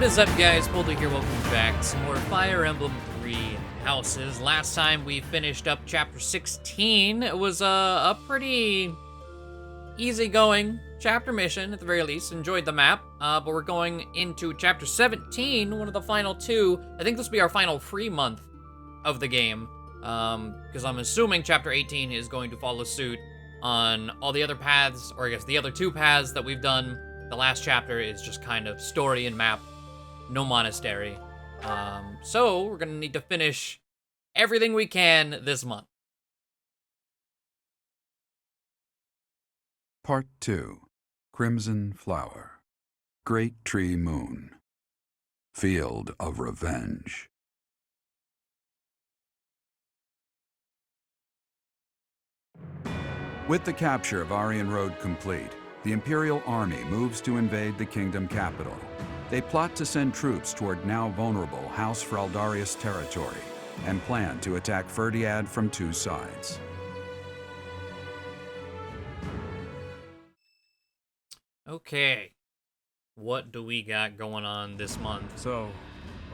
is up, guys? Poledoo here. Welcome back to some more Fire Emblem 3 Houses. Last time we finished up Chapter 16. It was a pretty easygoing chapter mission, at the very least. Enjoyed the map, but we're going into Chapter 17, one of the final two. I think this will be our final free month of the game, because I'm assuming Chapter 18 is going to follow suit on all the other paths, or I guess the other two paths that we've done. The last chapter is just kind of story and map. No monastery. So we're gonna need to finish everything we can this month. Part 2. Crimson Flower. Great Tree Moon. Field of Revenge. With the capture of Aryan Road complete, the Imperial Army moves to invade the kingdom capital. They plot to send troops toward now vulnerable House Fraldarius territory and plan to attack Ferdiad from two sides. Okay. What do we got going on this month? So,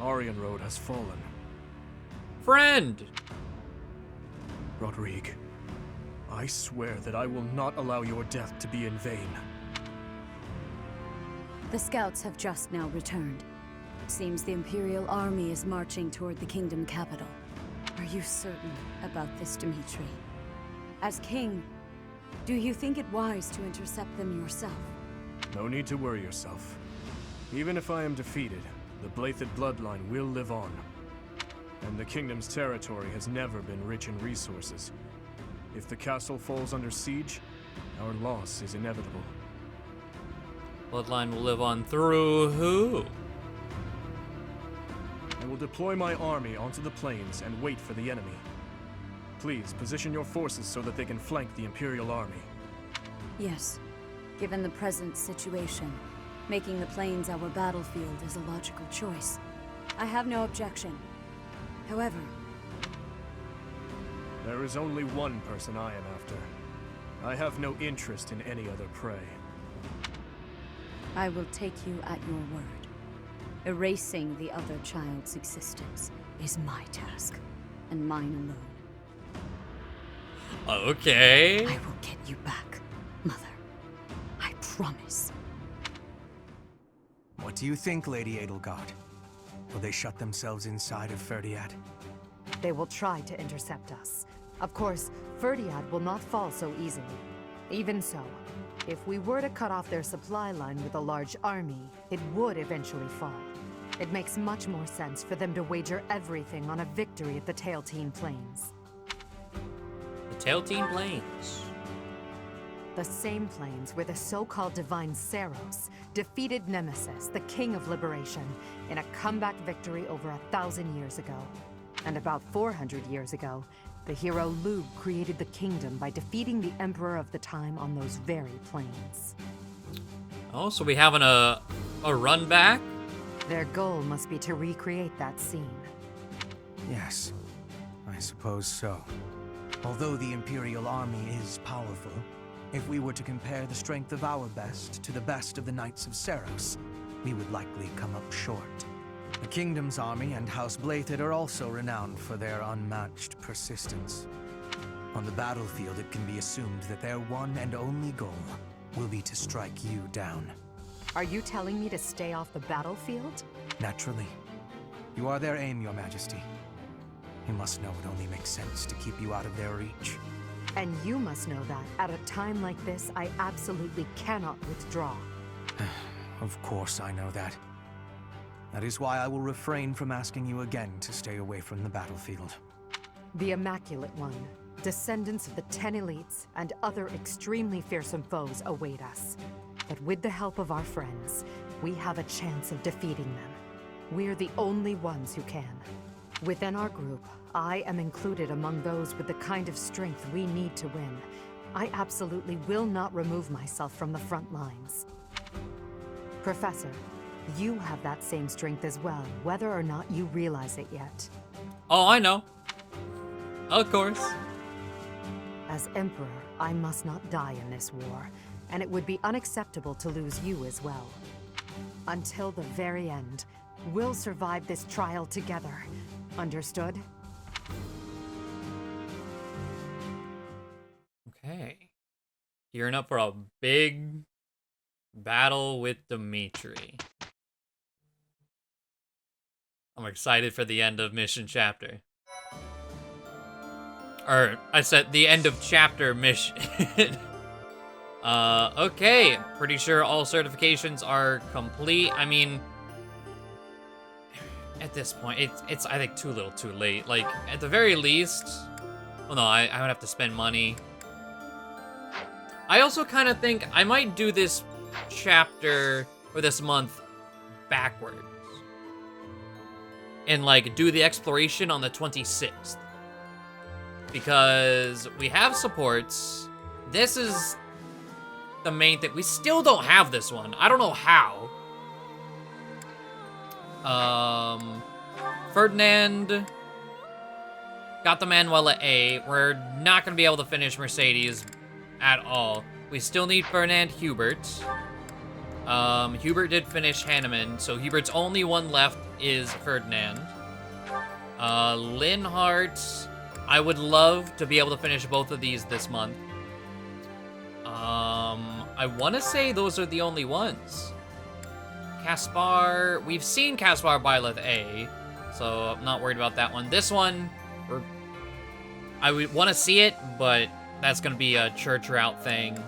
Aryan Road has fallen. Friend! Rodrigue, I swear that I will not allow your death to be in vain. The scouts have just now returned. It seems the Imperial Army is marching toward the kingdom capital. Are you certain about this, Dimitri? As king, do you think it wise to intercept them yourself? No need to worry yourself. Even if I am defeated, the Blathed bloodline will live on. And the kingdom's territory has never been rich in resources. If the castle falls under siege, our loss is inevitable. Bloodline will live on through who? I will deploy my army onto the plains and wait for the enemy. Please, position your forces so that they can flank the Imperial Army. Yes. Given the present situation, making the plains our battlefield is a logical choice. I have no objection. However, there is only one person I am after. I have no interest in any other prey. I will take you at your word. Erasing the other child's existence is my task, and mine alone. Okay. I will get you back, Mother. I promise. What do you think, Lady Edelgard? Will they shut themselves inside of Ferdiad? They will try to intercept us. Of course, Ferdiad will not fall so easily. Even so, if we were to cut off their supply line with a large army, it would eventually fall. It makes much more sense for them to wager everything on a victory at the Tailteen Plains. The Tailteen Plains. The same plains where the so-called divine Saros defeated Nemesis, the King of Liberation, in a comeback victory over 1,000 years ago. And about 400 years ago, the hero Lugh created the kingdom by defeating the Emperor of the time on those very plains. Oh, so we having a run back? Their goal must be to recreate that scene. Yes, I suppose so. Although the Imperial Army is powerful, if we were to compare the strength of our best to the best of the Knights of Saros, we would likely come up short. The Kingdom's army and House Blathed are also renowned for their unmatched persistence. On the battlefield, it can be assumed that their one and only goal will be to strike you down. Are you telling me to stay off the battlefield? Naturally. You are their aim, Your Majesty. You must know it only makes sense to keep you out of their reach. And you must know that, at a time like this, I absolutely cannot withdraw. Of course I know that. That is why I will refrain from asking you again to stay away from the battlefield. The Immaculate One, descendants of the 10 elites, and other extremely fearsome foes await us. But with the help of our friends, we have a chance of defeating them. We're the only ones who can. Within our group, I am included among those with the kind of strength we need to win. I absolutely will not remove myself from the front lines. Professor, you have that same strength as well, whether or not you realize it yet. Oh, I know. Of course. As Emperor, I must not die in this war, and it would be unacceptable to lose you as well. Until the very end. We'll survive this trial together. Understood? Okay. Gearing up for a big battle with Dimitri. I'm excited for the end of mission chapter. Or, I said the end of chapter mission. Okay. Pretty sure all certifications are complete. I mean, at this point, it's I think too little too late. Like, at the very least... Well, no, I would have to spend money. I also kind of think I might do this chapter, or this month, backwards. And, like, do the exploration on the 26th. Because we have supports. This is the main thing. We still don't have this one. I don't know how. Ferdinand got the Manuela A. We're not going to be able to finish Mercedes at all. We still need Ferdinand Hubert. Hubert did finish Hanuman, so Hubert's only one left is Ferdinand. Lynn Hart, I would love to be able to finish both of these this month. I want to say those are the only ones. Caspar, we've seen Caspar Byleth A, so I'm not worried about that one. This one, I would want to see it, but that's going to be a church route thing.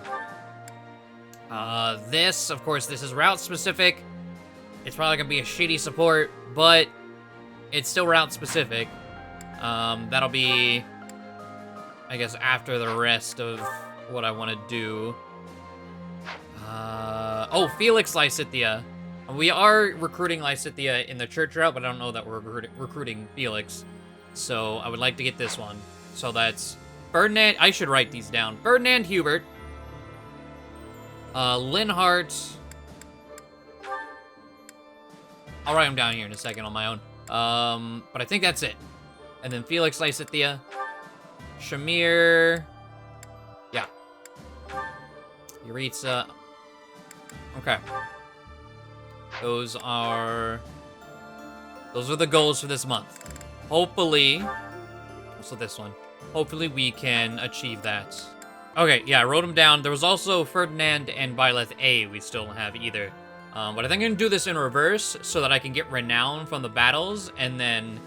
This, of course, this is route specific. It's probably going to be a shitty support, but it's still route specific. That'll be, I guess, after the rest of what I want to do. Oh, Felix Lysithia. We are recruiting Lysithia in the church route, but I don't know that we're recruiting Felix. So I would like to get this one. So that's Ferdinand. I should write these down. Ferdinand Hubert. Lynn Hart. I'll write them down here in a second on my own. But I think that's it. And then Felix Lysithia. Shamir. Yeah. Yuritsa. Okay. Those are the goals for this month. Hopefully, also this one. Hopefully we can achieve that. Okay, yeah, I wrote them down. There was also Ferdinand and Byleth A we still don't have either. But I think I'm gonna do this in reverse so that I can get renown from the battles, and then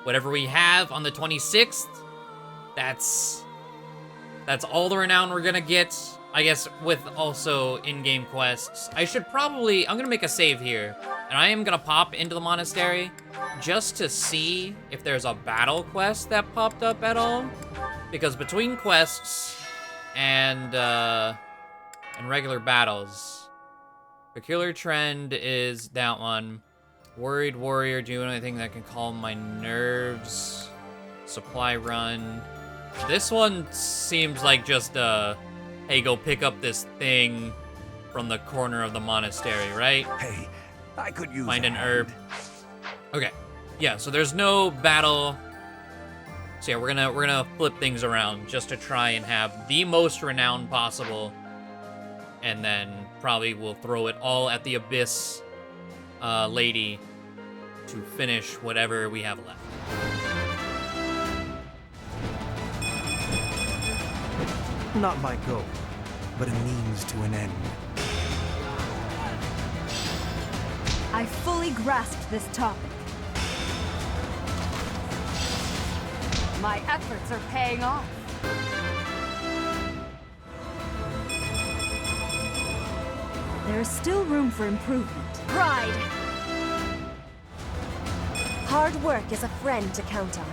whatever we have on the 26th, that's all the renown we're gonna get. I guess with also in-game quests. I'm gonna make a save here, and I am gonna pop into the monastery just to see if there's a battle quest that popped up at all. Because between quests and regular battles, Peculiar Trend is that one. Worried Warrior, do anything that can calm my nerves. Supply Run. This one seems like just hey, go pick up this thing from the corner of the monastery, right? Hey, I could use Find an herb. Okay. Yeah, so there's no battle. So yeah, we're gonna flip things around just to try and have the most renown possible. And then probably we'll throw it all at the Abyss lady to finish whatever we have left. Not my goal, but a means to an end. I fully grasped this topic. My efforts are paying off. There is still room for improvement. Pride! Hard work is a friend to count on.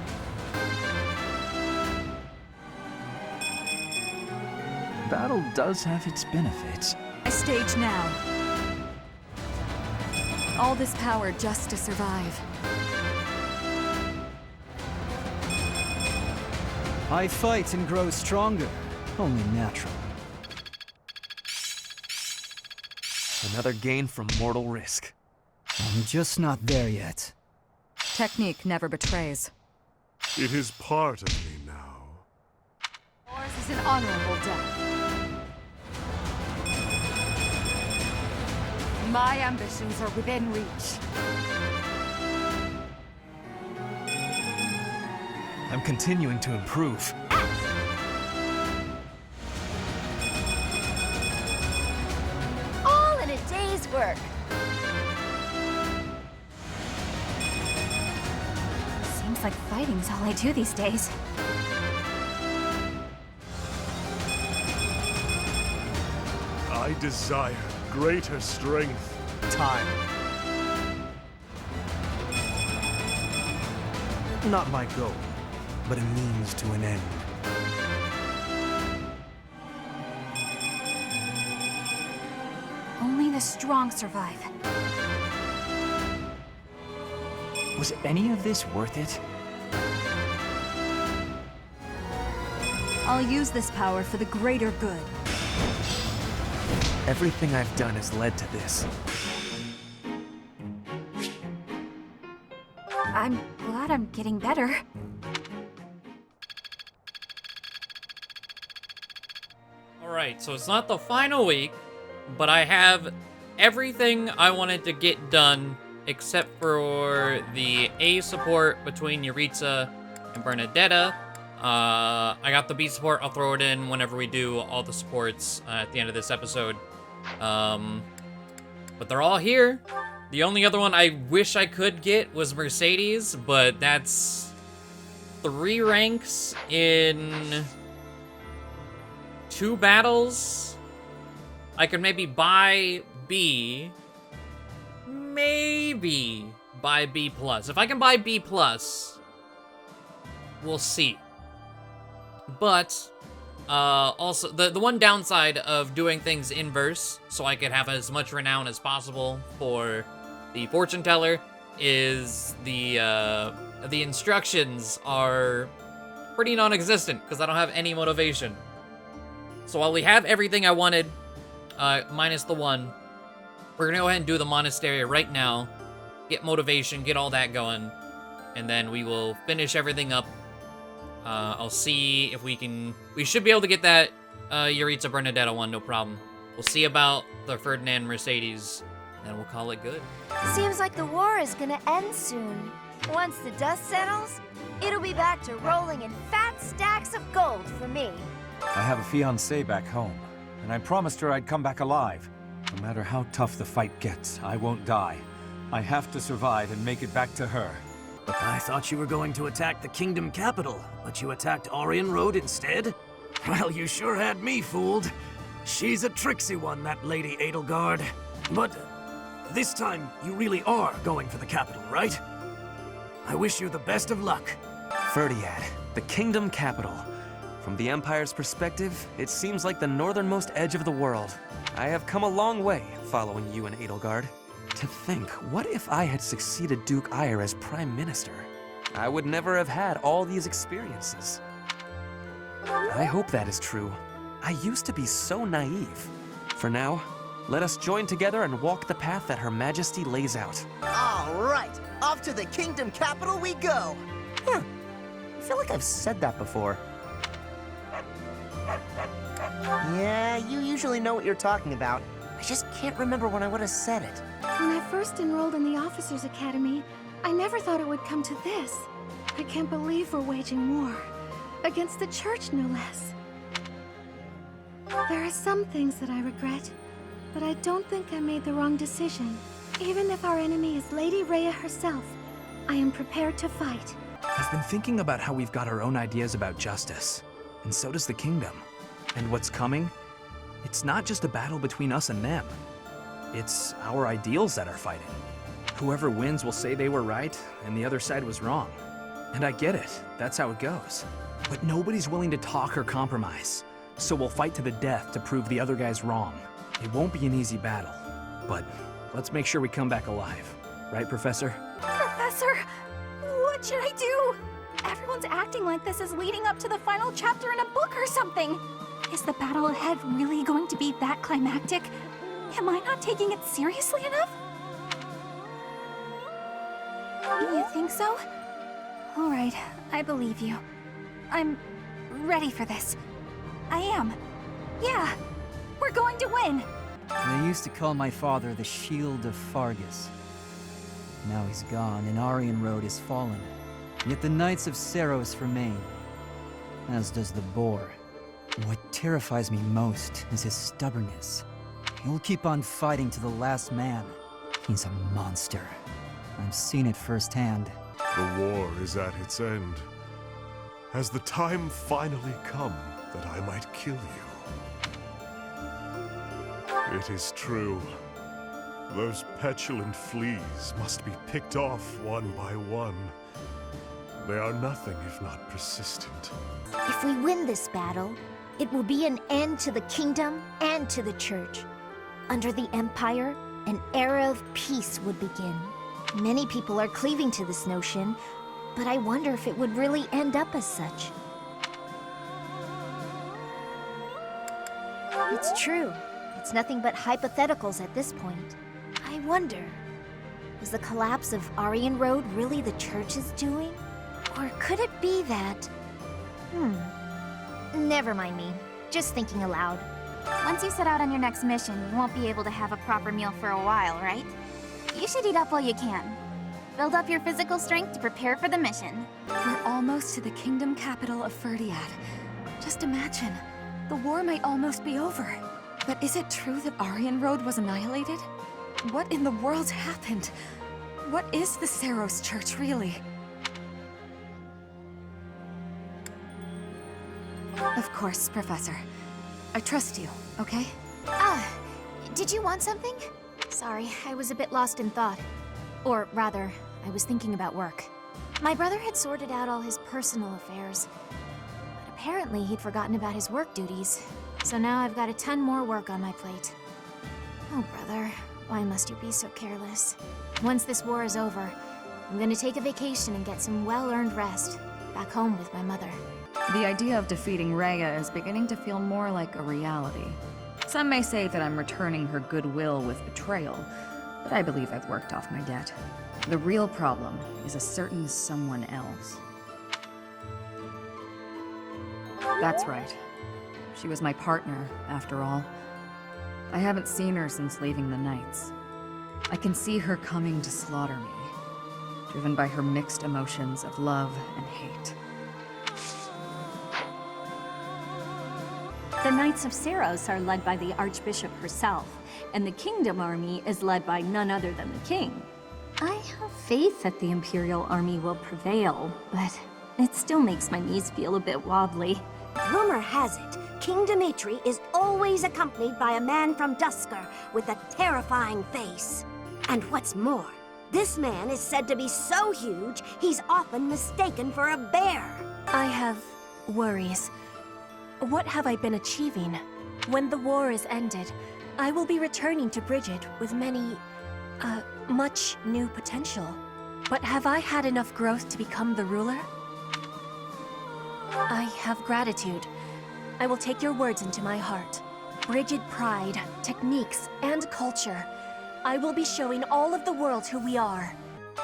Battle does have its benefits. My stage now. All this power just to survive. I fight and grow stronger. Only natural. Another gain from mortal risk. I'm just not there yet. Technique never betrays. It is part of me now. Yours is an honorable death. My ambitions are within reach. I'm continuing to improve. All in a day's work. Seems like fighting's all I do these days. I desire greater strength. Time. Not my goal, but a means to an end. Only the strong survive. Was any of this worth it? I'll use this power for the greater good. Everything I've done has led to this. I'm glad I'm getting better. Alright, so it's not the final week, but I have everything I wanted to get done except for the A support between Yuritsa and Bernadetta. I got the B support, I'll throw it in whenever we do all the supports at the end of this episode. But they're all here. The only other one I wish I could get was Mercedes, but that's 3 ranks in 2 battles. I could maybe buy B. Maybe buy B+. If I can buy B+, we'll see. But also, the one downside of doing things inverse, so I could have as much renown as possible for the fortune teller, is the instructions are pretty non-existent because I don't have any motivation. So while we have everything I wanted, minus the one, we're gonna go ahead and do the monastery right now, get motivation, get all that going, and then we will finish everything up. I'll see if we should be able to get that Yuritsa Bernadetta one, no problem. We'll see about the Ferdinand Mercedes, and we'll call it good. Seems like the war is gonna end soon. Once the dust settles, it'll be back to rolling in fat stacks of gold for me. I have a fiancée back home, and I promised her I'd come back alive. No matter how tough the fight gets, I won't die. I have to survive and make it back to her. I thought you were going to attack the kingdom capital, but you attacked Orion Road instead? Well, you sure had me fooled. She's a tricksy one, that Lady Edelgard. But this time, you really are going for the capital, right? I wish you the best of luck. Ferdiad, the kingdom capital. From the Empire's perspective, it seems like the northernmost edge of the world. I have come a long way following you and Edelgard. To think, what if I had succeeded Duke Ire as Prime Minister? I would never have had all these experiences. I hope that is true. I used to be so naive. For now, let us join together and walk the path that Her Majesty lays out. All right, off to the kingdom capital we go. I feel like I've said that before. Yeah, you usually know what you're talking about. I just can't remember when I would have said it. When I first enrolled in the Officers Academy, I never thought it would come to this. I can't believe we're waging war. Against the church, no less. There are some things that I regret, but I don't think I made the wrong decision. Even if our enemy is Lady Rhea herself, I am prepared to fight. I've been thinking about how we've got our own ideas about justice, and so does the kingdom. And what's coming? It's not just a battle between us and them. It's our ideals that are fighting. Whoever wins will say they were right, and the other side was wrong. And I get it, that's how it goes. But nobody's willing to talk or compromise, so we'll fight to the death to prove the other guy's wrong. It won't be an easy battle, but let's make sure we come back alive. Right, Professor? Professor, what should I do? Everyone's acting like this is leading up to the final chapter in a book or something. Is the battle ahead really going to be that climactic? Am I not taking it seriously enough? You think so? All right, I believe you. I'm ready for this. I am. Yeah, we're going to win. They used to call my father the Shield of Fargus. Now he's gone, and Aryan Road is fallen. Yet the Knights of Seiros remain, as does the boar. What terrifies me most is his stubbornness. He'll keep on fighting to the last man. He's a monster. I've seen it firsthand. The war is at its end. Has the time finally come that I might kill you? It is true. Those petulant fleas must be picked off one by one. They are nothing if not persistent. If we win this battle, it will be an end to the kingdom and to the church. Under the Empire, an era of peace would begin. Many people are cleaving to this notion, but I wonder if it would really end up as such. It's true. It's nothing but hypotheticals at this point. I wonder, was the collapse of Aryan Road really the church's doing? Or could it be that... Never mind me. Just thinking aloud. Once you set out on your next mission, you won't be able to have a proper meal for a while, right? You should eat up while you can. Build up your physical strength to prepare for the mission. We're almost to the kingdom capital of Ferdiad. Just imagine, the war might almost be over. But is it true that Aryan Road was annihilated? What in the world happened? What is the Seiros Church, really? Of course, Professor. I trust you, okay? Did you want something? Sorry, I was a bit lost in thought. Or rather, I was thinking about work. My brother had sorted out all his personal affairs. But apparently he'd forgotten about his work duties. So now I've got a ton more work on my plate. Oh, brother, why must you be so careless? Once this war is over, I'm gonna take a vacation and get some well-earned rest. Back home with my mother. The idea of defeating Rhea is beginning to feel more like a reality. Some may say that I'm returning her goodwill with betrayal, but I believe I've worked off my debt. The real problem is a certain someone else. That's right. She was my partner, after all. I haven't seen her since leaving the Knights. I can see her coming to slaughter me, driven by her mixed emotions of love and hate. The Knights of Seiros are led by the Archbishop herself, and the Kingdom Army is led by none other than the King. I have faith that the Imperial Army will prevail, but it still makes my knees feel a bit wobbly. Rumor has it, King Dimitri is always accompanied by a man from Dusker with a terrifying face. And what's more, this man is said to be so huge, he's often mistaken for a bear. I have worries. What have I been achieving? When the war is ended, I will be returning to Bridget with much new potential. But have I had enough growth to become the ruler? I have gratitude. I will take your words into my heart. Bridget pride, techniques, and culture. I will be showing all of the world who we are.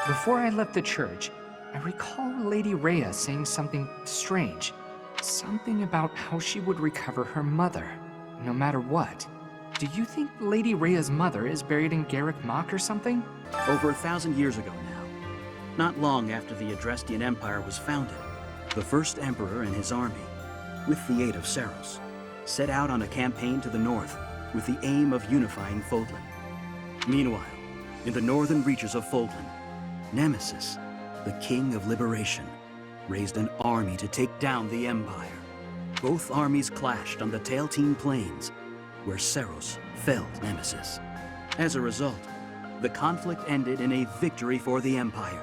Before I left the church, I recall Lady Rhea saying something strange. Something about how she would recover her mother, no matter what. Do you think Lady Rhea's mother is buried in Garreg Mach or something? Over 1,000 years ago now, not long after the Adrestian Empire was founded, the first emperor and his army, with the aid of Seiros, set out on a campaign to the north with the aim of unifying Fódlan. Meanwhile, in the northern reaches of Fódlan, Nemesis, the King of Liberation, raised an army to take down the Empire. Both armies clashed on the Tailtean Plains, where Seiros felled Nemesis. As a result, the conflict ended in a victory for the Empire.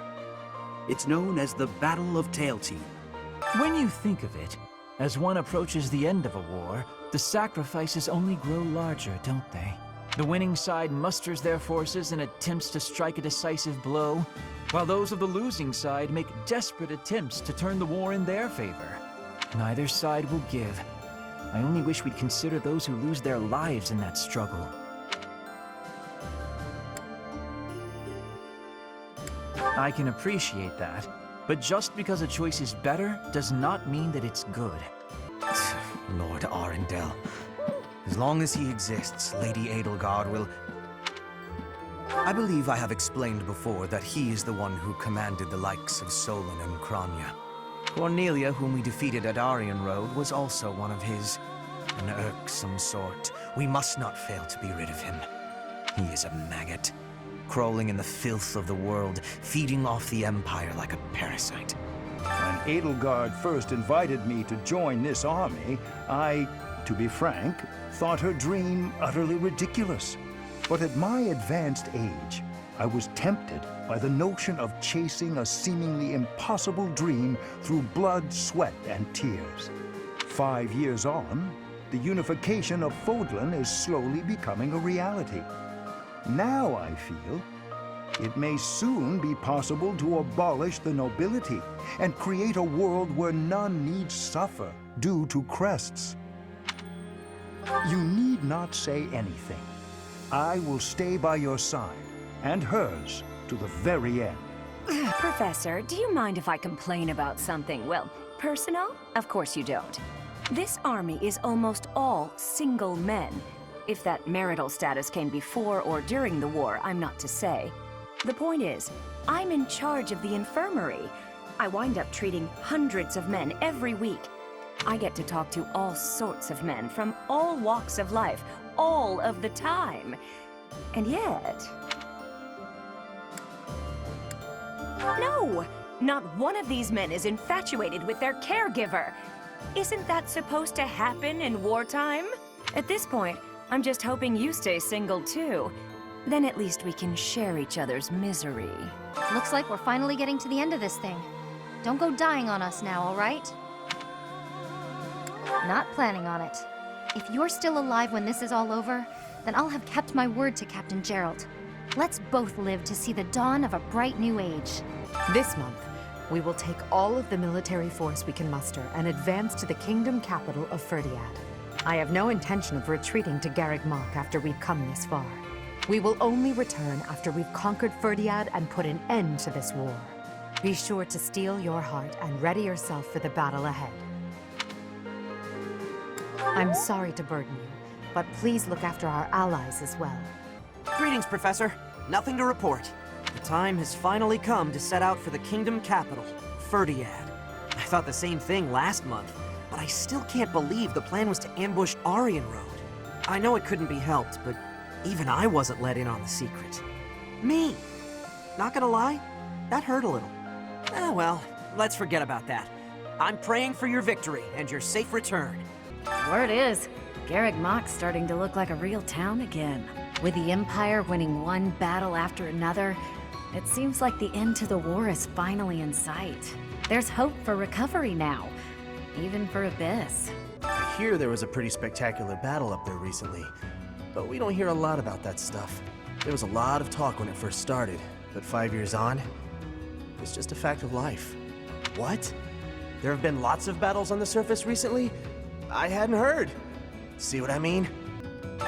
It's known as the Battle of Tailtean. When you think of it, as one approaches the end of a war, the sacrifices only grow larger, don't they? The winning side musters their forces and attempts to strike a decisive blow, while those of the losing side make desperate attempts to turn the war in their favor. Neither side will give. I only wish we'd consider those who lose their lives in that struggle. I can appreciate that, but just because a choice is better does not mean that it's good. Lord Arundel. As long as he exists, Lady Edelgard will... I believe I have explained before that he is the one who commanded the likes of Solon and Kranya. Cornelia, whom we defeated at Aryan Road, was also one of his. An irksome sort. We must not fail to be rid of him. He is a maggot, crawling in the filth of the world, feeding off the Empire like a parasite. When Edelgard first invited me to join this army, I, to be frank, thought her dream utterly ridiculous. But at my advanced age, I was tempted by the notion of chasing a seemingly impossible dream through blood, sweat, and tears. 5 years on, the unification of Fódlan is slowly becoming a reality. Now I feel it may soon be possible to abolish the nobility and create a world where none need suffer due to crests. You need not say anything. I will stay by your side, and hers, to the very end. Professor, do you mind if I complain about something, well, personal? Of course you don't. This army is almost all single men. If that marital status came before or during the war, I'm not to say. The point is, I'm in charge of the infirmary. I wind up treating hundreds of men every week. I get to talk to all sorts of men from all walks of life, all of the time. And yet... No! Not one of these men is infatuated with their caregiver. Isn't that supposed to happen in wartime? At this point, I'm just hoping you stay single too. Then at least we can share each other's misery. Looks like we're finally getting to the end of this thing. Don't go dying on us now, all right? Not planning on it. If you're still alive when this is all over, then I'll have kept my word to Captain Gerald. Let's both live to see the dawn of a bright new age. This month, we will take all of the military force we can muster and advance to the kingdom capital of Ferdiad. I have no intention of retreating to Garreg Mach after we've come this far. We will only return after we've conquered Ferdiad and put an end to this war. Be sure to steel your heart and ready yourself for the battle ahead. I'm sorry to burden you, but please look after our allies as well. Greetings, Professor. Nothing to report. The time has finally come to set out for the kingdom capital, Ferdiad. I thought the same thing last month, but I still can't believe the plan was to ambush Aryan Road. I know it couldn't be helped, but even I wasn't let in on the secret. Me! Not gonna lie, that hurt a little. Well, let's forget about that. I'm praying for your victory and your safe return. Word is, Garreg Mach's starting to look like a real town again. With the Empire winning one battle after another, it seems like the end to the war is finally in sight. There's hope for recovery now, even for Abyss. I hear there was a pretty spectacular battle up there recently, but we don't hear a lot about that stuff. There was a lot of talk when it first started, but 5 years on, it's just a fact of life. What? There have been lots of battles on the surface recently? I hadn't heard. See what I mean?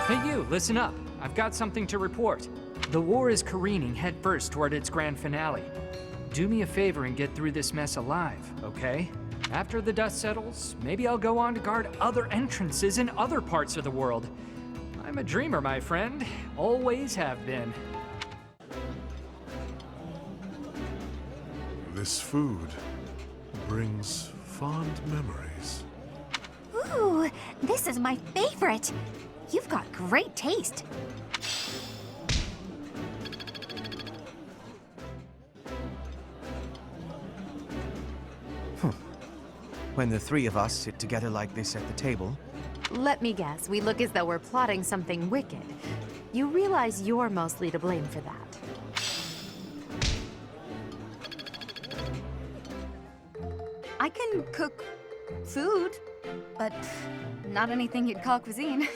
Hey you, listen up. I've got something to report. The war is careening headfirst toward its grand finale. Do me a favor and get through this mess alive, okay? After the dust settles, maybe I'll go on to guard other entrances in other parts of the world. I'm a dreamer, my friend. Always have been. This food brings fond memories. Ooh, this is my favorite. You've got great taste. When the three of us sit together like this at the table... Let me guess, we look as though we're plotting something wicked. You realize you're mostly to blame for that. I can cook food, but not anything you'd call cuisine.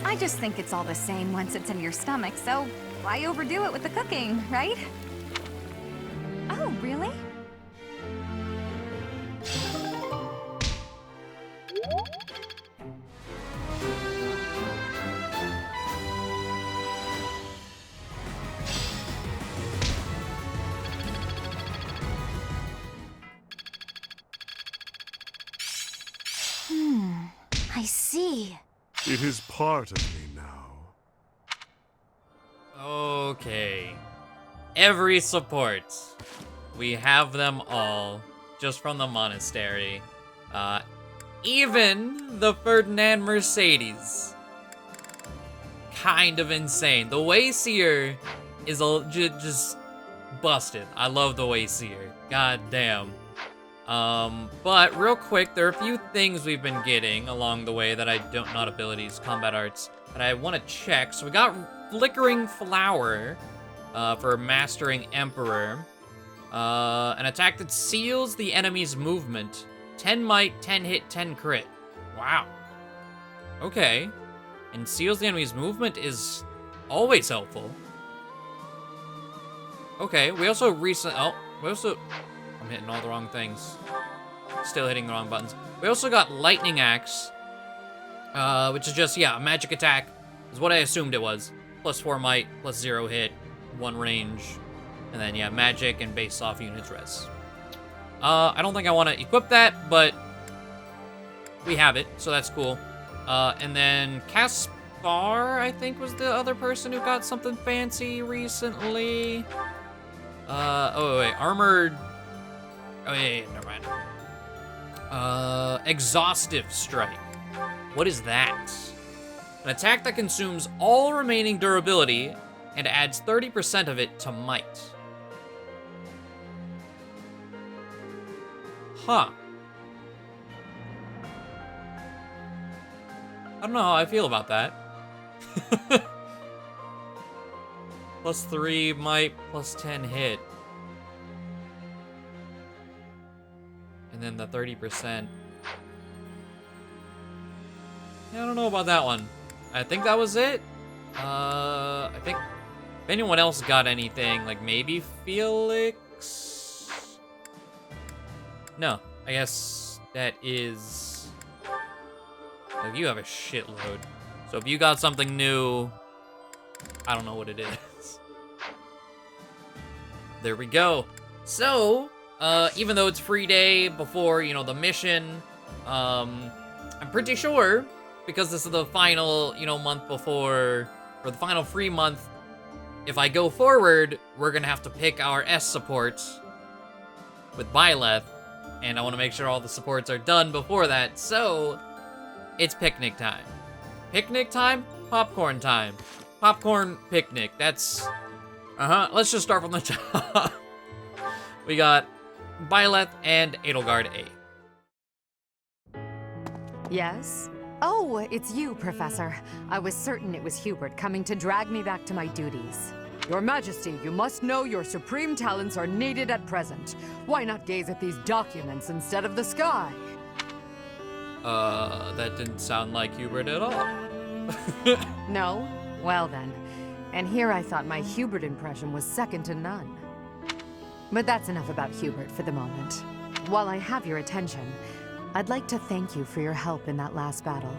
I just think it's all the same once it's in your stomach, so why overdo it with the cooking, right? Oh, really? I see. It is part of me now. Okay. Every support. We have them all, just from the monastery. Even the Ferdinand Mercedes. Kind of insane. The Wayseer is just busted. I love the Wayseer. God damn. But real quick, there are a few things we've been getting along the way that I don't, not abilities, combat arts, that I want to check. So we got Flickering Flower for Mastering Emperor. An attack that seals the enemy's movement. 10 might, 10 hit, 10 crit. Wow. Okay. And seals the enemy's movement is always helpful. Okay, we also I'm hitting all the wrong things. Still hitting the wrong buttons. We also got Lightning Axe, which is just, yeah, a magic attack. Is what I assumed it was. Plus 4 might, plus 0 hit, 1 range. And then, yeah, magic and base off units res. I don't think I want to equip that, but we have it, so that's cool. And then Caspar, I think, was the other person who got something fancy recently. Wait, armored... Oh, yeah, never mind. Exhaustive Strike. What is that? An attack that consumes all remaining durability and adds 30% of it to might. Huh. I don't know how I feel about that. Plus 3 might, plus 10 hit. And then the 30%. Yeah, I don't know about that one. I think that was it. I think if anyone else got anything, like maybe Felix? No, I guess that is... Like, you have a shitload. So if you got something new, I don't know what it is. There we go. So, even though it's free day before, you know, the mission, I'm pretty sure, because this is the final, you know, month before, or the final free month, if I go forward, we're gonna have to pick our S support with Byleth, and I want to make sure all the supports are done before that, so it's picnic time. Picnic time? Popcorn time. Popcorn picnic. That's... Let's just start from the top. We got Byleth and Edelgard A. Yes? Oh, it's you, Professor. I was certain it was Hubert coming to drag me back to my duties. Your Majesty, you must know your supreme talents are needed at present. Why not gaze at these documents instead of the sky? That didn't sound like Hubert at all. No? Well then. And here I thought my Hubert impression was second to none. But that's enough about Hubert for the moment. While I have your attention, I'd like to thank you for your help in that last battle.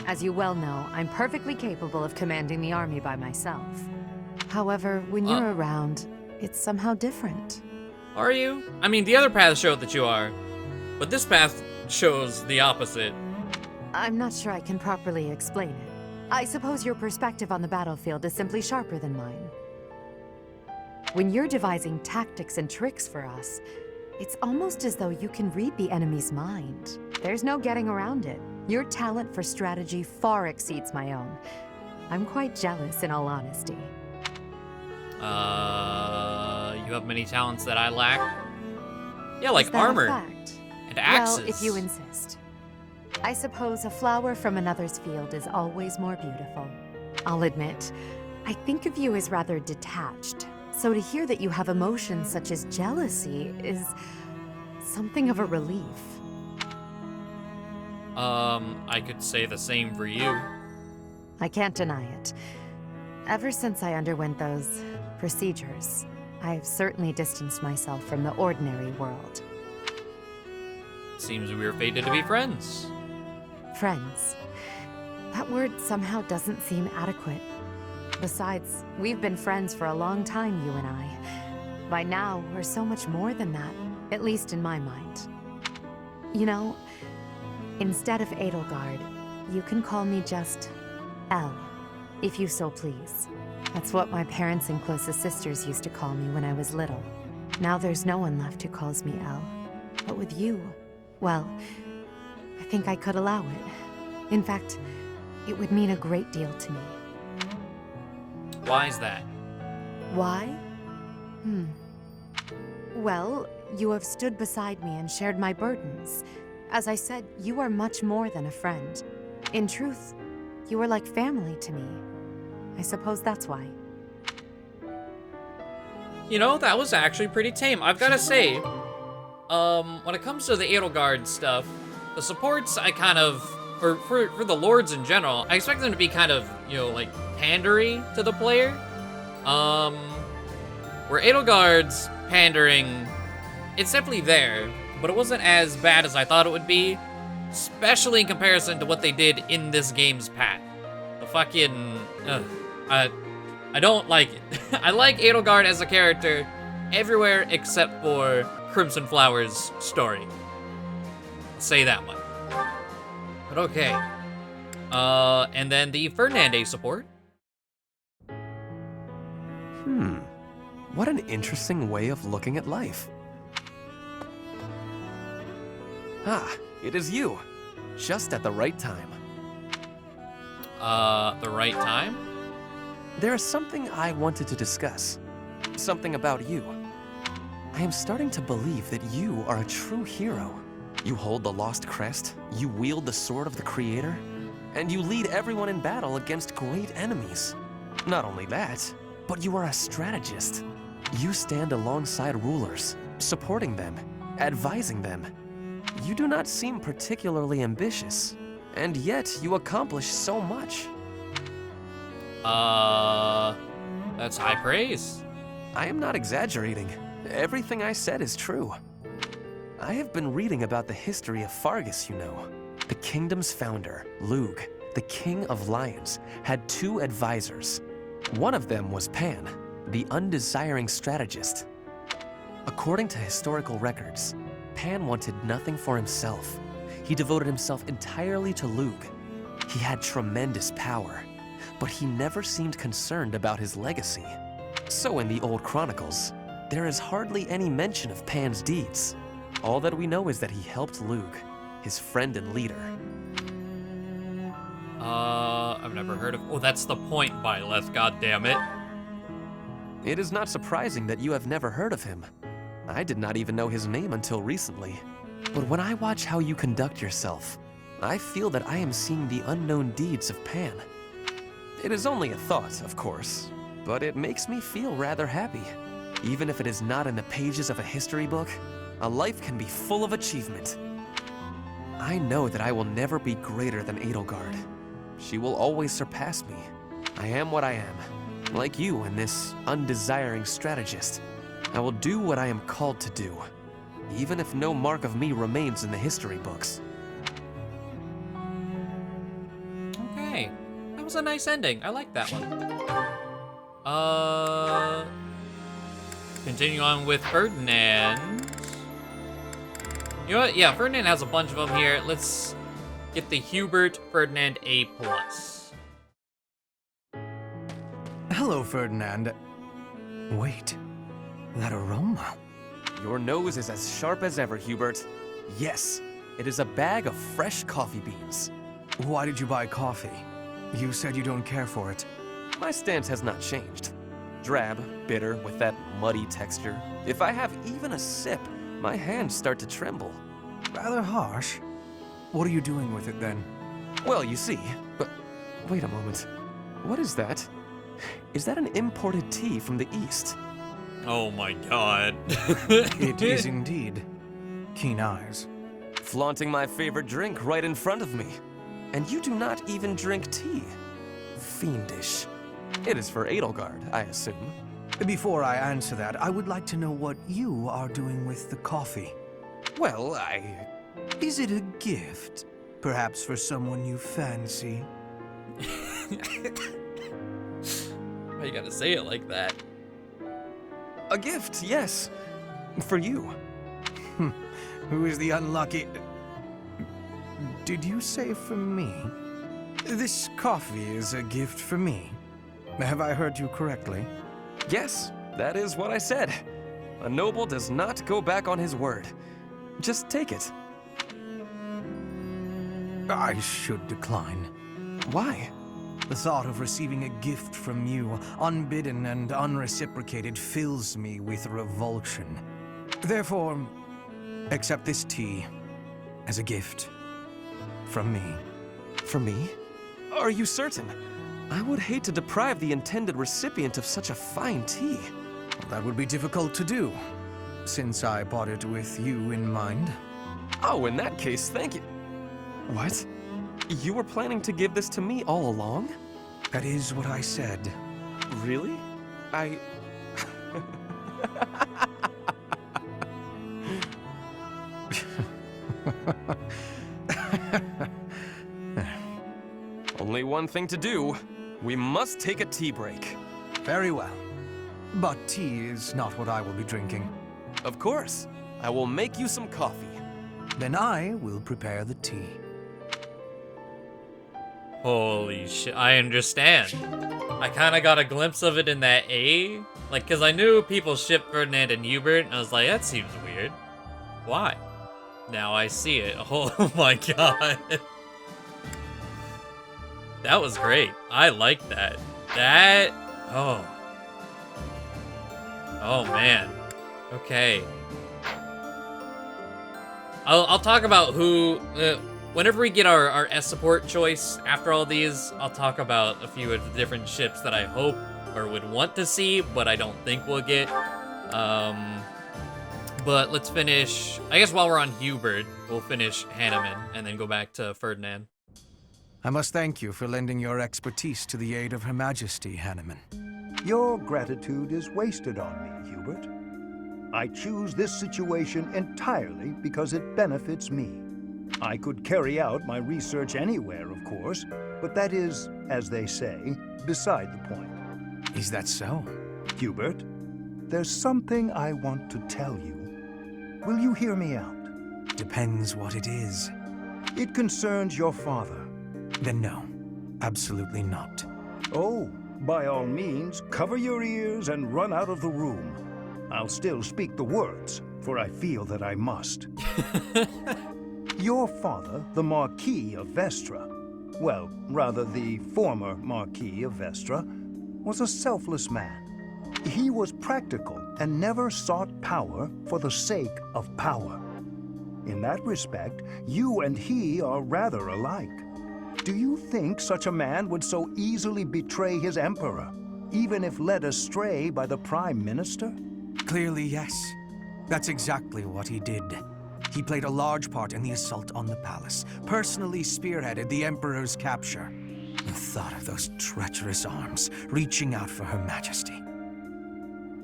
As you well know, I'm perfectly capable of commanding the army by myself. However, when you're around, it's somehow different. Are you? I mean, the other paths show that you are, but this path shows the opposite. I'm not sure I can properly explain it. I suppose your perspective on the battlefield is simply sharper than mine. When you're devising tactics and tricks for us, it's almost as though you can read the enemy's mind. There's no getting around it. Your talent for strategy far exceeds my own. I'm quite jealous, in all honesty. You have many talents that I lack? Yeah, like Is that armor a fact? and axes. Well, if you insist. I suppose a flower from another's field is always more beautiful. I'll admit, I think of you as rather detached. So to hear that you have emotions such as jealousy is something of a relief. I could say the same for you. I can't deny it. Ever since I underwent those procedures, I've certainly distanced myself from the ordinary world. Seems we were fated to be friends. Friends. That word somehow doesn't seem adequate. Besides, we've been friends for a long time, you and I. By now, we're so much more than that, at least in my mind. You know, instead of Edelgard, You can call me just Elle, if you so please. That's what my parents and closest sisters used to call me when I was little. Now there's no one left who calls me Elle. But with you, well, I think I could allow it. In fact, it would mean a great deal to me. Why is that? Why? Well, you have stood beside me and shared my burdens. As I said, you are much more than a friend. In truth, you are like family to me. I suppose that's why. You know, that was actually pretty tame. I've gotta say, when it comes to the Edelgard stuff, the supports I kind of, or for the lords in general, I expect them to be kind of, you know, like, pandery to the player. Where Edelgard's pandering, it's definitely there, but it wasn't as bad as I thought it would be, especially in comparison to what they did in this game's path. The fucking, I don't like it. I like Edelgard as a character everywhere except for Crimson Flower's story. I'll say that one. But okay. And then the Ferdinand support. What an interesting way of looking at life. Ah, it is you. Just at the right time. The right time? There is something I wanted to discuss. Something about you. I am starting to believe that you are a true hero. You hold the Lost Crest, you wield the Sword of the Creator, and you lead everyone in battle against great enemies. Not only that, but you are a strategist. You stand alongside rulers, supporting them, advising them. You do not seem particularly ambitious, and yet you accomplish so much. That's high praise. I am not exaggerating. Everything I said is true. I have been reading about the history of Fargus, you know. The kingdom's founder, Lugh, the king of lions, had 2 advisors. One of them was Pan, the undesiring strategist. According to historical records, Pan wanted nothing for himself. He devoted himself entirely to Lugh. He had tremendous power, but he never seemed concerned about his legacy. So in the old chronicles, there is hardly any mention of Pan's deeds. All that we know is that he helped Lugh, his friend and leader. I've never heard of... Oh, that's the point, Byleth, goddammit. It is not surprising that you have never heard of him. I did not even know his name until recently. But when I watch how you conduct yourself, I feel that I am seeing the unknown deeds of Pan. It is only a thought, of course, but it makes me feel rather happy. Even if it is not in the pages of a history book, a life can be full of achievement. I know that I will never be greater than Edelgard. She will always surpass me. I am what I am, like you and this undesiring strategist. I will do what I am called to do, even if no mark of me remains in the history books. Okay, that was a nice ending. I like that one. Continue on with Ferdinand. You know what? Yeah, Ferdinand has a bunch of them here. Let's get the Hubert Ferdinand A+. Hello, Ferdinand. Wait, that aroma. Your nose is as sharp as ever, Hubert. Yes, it is a bag of fresh coffee beans. Why did you buy coffee? You said you don't care for it. My stance has not changed. Drab, bitter, with that muddy texture. If I have even a sip, my hands start to tremble. Rather harsh. What are you doing with it then? Well, you see, but wait a moment. What is that? Is that an imported tea from the East? Oh my god. It is indeed. Keen eyes. Flaunting my favorite drink right in front of me. And you do not even drink tea. Fiendish. It is for Edelgard, I assume. Before I answer that, I would like to know what you are doing with the coffee. Well, Is it a gift? Perhaps for someone you fancy? Why you gotta say it like that? A gift, yes. For you. Who is the unlucky... Did you say for me? This coffee is a gift for me. Have I heard you correctly? Yes, that is what I said. A noble does not go back on his word. Just take it. I should decline. Why? The thought of receiving a gift from you, unbidden and unreciprocated, fills me with revulsion. Therefore, accept this tea as a gift from me. From me? Are you certain? I would hate to deprive the intended recipient of such a fine tea. That would be difficult to do, since I bought it with you in mind. Oh, in that case, thank you. What? You were planning to give this to me all along? That is what I said. Really? I... Only one thing to do. We must take a tea break. Very well. But tea is not what I will be drinking. Of course. I will make you some coffee. Then I will prepare the tea. Holy shit, I understand. I kind of got a glimpse of it in that A. Like, because I knew people shipped Ferdinand and Hubert, and I was like, that seems weird. Why? Now I see it. Oh my god. That was great. I like that. That... Oh. Oh, man. Okay. I'll talk about who... whenever we get our S support choice after all these, I'll talk about a few of the different ships that I hope or would want to see, but I don't think we'll get. But let's finish... I guess while we're on Hubert, we'll finish Hanuman and then go back to Ferdinand. I must thank you for lending your expertise to the aid of Her Majesty, Hanuman. Your gratitude is wasted on me, Hubert. I choose this situation entirely because it benefits me. I could carry out my research anywhere, of course, but that is, as they say, beside the point. Is that so? Hubert, there's something I want to tell you. Will you hear me out? Depends what it is. It concerns your father. Then no, absolutely not. Oh, by all means, cover your ears and run out of the room. I'll still speak the words, for I feel that I must. Your father, the Marquis of Vestra, well, rather the former Marquis of Vestra, was a selfless man. He was practical and never sought power for the sake of power. In that respect, you and he are rather alike. Do you think such a man would so easily betray his emperor, even if led astray by the Prime Minister? Clearly, yes. That's exactly what he did. He played a large part in the assault on the palace, personally spearheaded the Emperor's capture. The thought of those treacherous arms reaching out for Her Majesty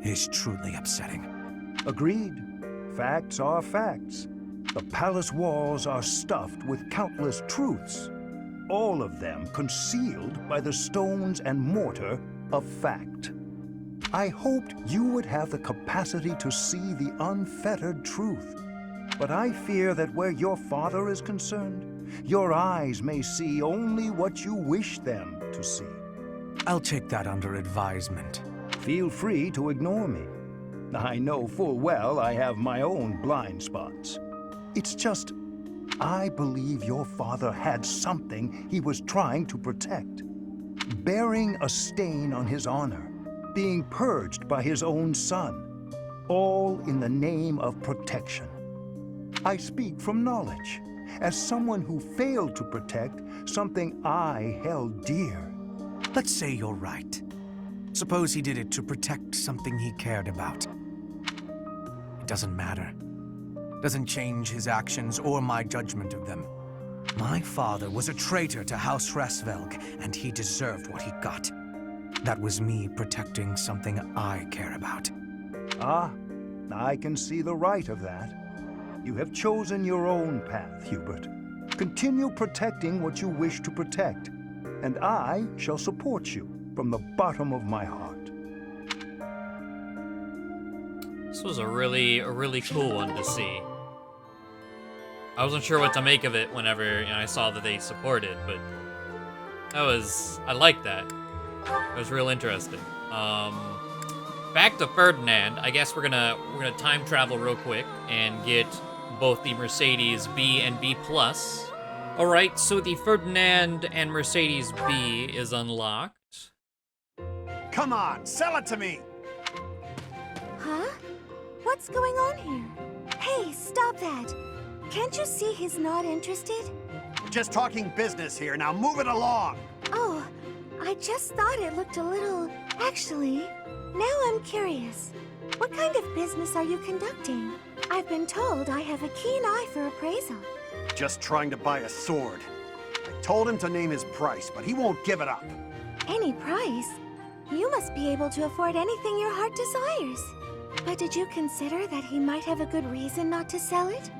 is truly upsetting. Agreed. Facts are facts. The palace walls are stuffed with countless truths, all of them concealed by the stones and mortar of fact. I hoped you would have the capacity to see the unfettered truth, but I fear that where your father is concerned, your eyes may see only what you wish them to see. I'll take that under advisement. Feel free to ignore me. I know full well I have my own blind spots. It's just, I believe your father had something he was trying to protect. Bearing a stain on his honor, being purged by his own son, all in the name of protection. I speak from knowledge, as someone who failed to protect something I held dear. Let's say you're right. Suppose he did it to protect something he cared about. It doesn't matter. Doesn't change his actions or my judgment of them. My father was a traitor to House Rasvelg, and he deserved what he got. That was me protecting something I care about. Ah, I can see the right of that. You have chosen your own path, Hubert. Continue protecting what you wish to protect, and I shall support you from the bottom of my heart. This was a really cool one to see. I wasn't sure what to make of it whenever I saw that they supported, but I like that. It was real interesting. Back to Ferdinand. I guess we're gonna time travel real quick and get both the Mercedes B and B+. All right, so the Ferdinand and Mercedes B is unlocked. Come on, sell it to me! Huh? What's going on here? Hey, stop that! Can't you see he's not interested? Just talking business here, now move it along! Oh, I just thought it looked a little... Actually, now I'm curious. What kind of business are you conducting? I've been told I have a keen eye for appraisal. Just trying to buy a sword. I told him to name his price, but he won't give it up. Any price? You must be able to afford anything your heart desires. But did you consider that he might have a good reason not to sell it?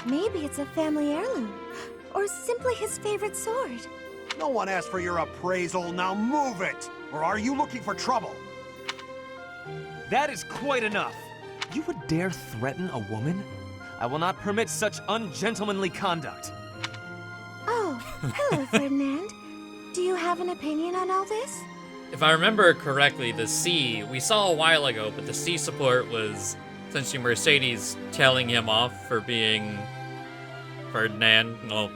Maybe it's a family heirloom, or simply his favorite sword. No one asked for your appraisal, now move it! Or are you looking for trouble? That is quite enough! You would dare threaten a woman? I will not permit such ungentlemanly conduct. Oh, hello, Ferdinand. Do you have an opinion on all this? If I remember correctly, the C, we saw a while ago, but the C support was essentially Mercedes telling him off for being Ferdinand, well,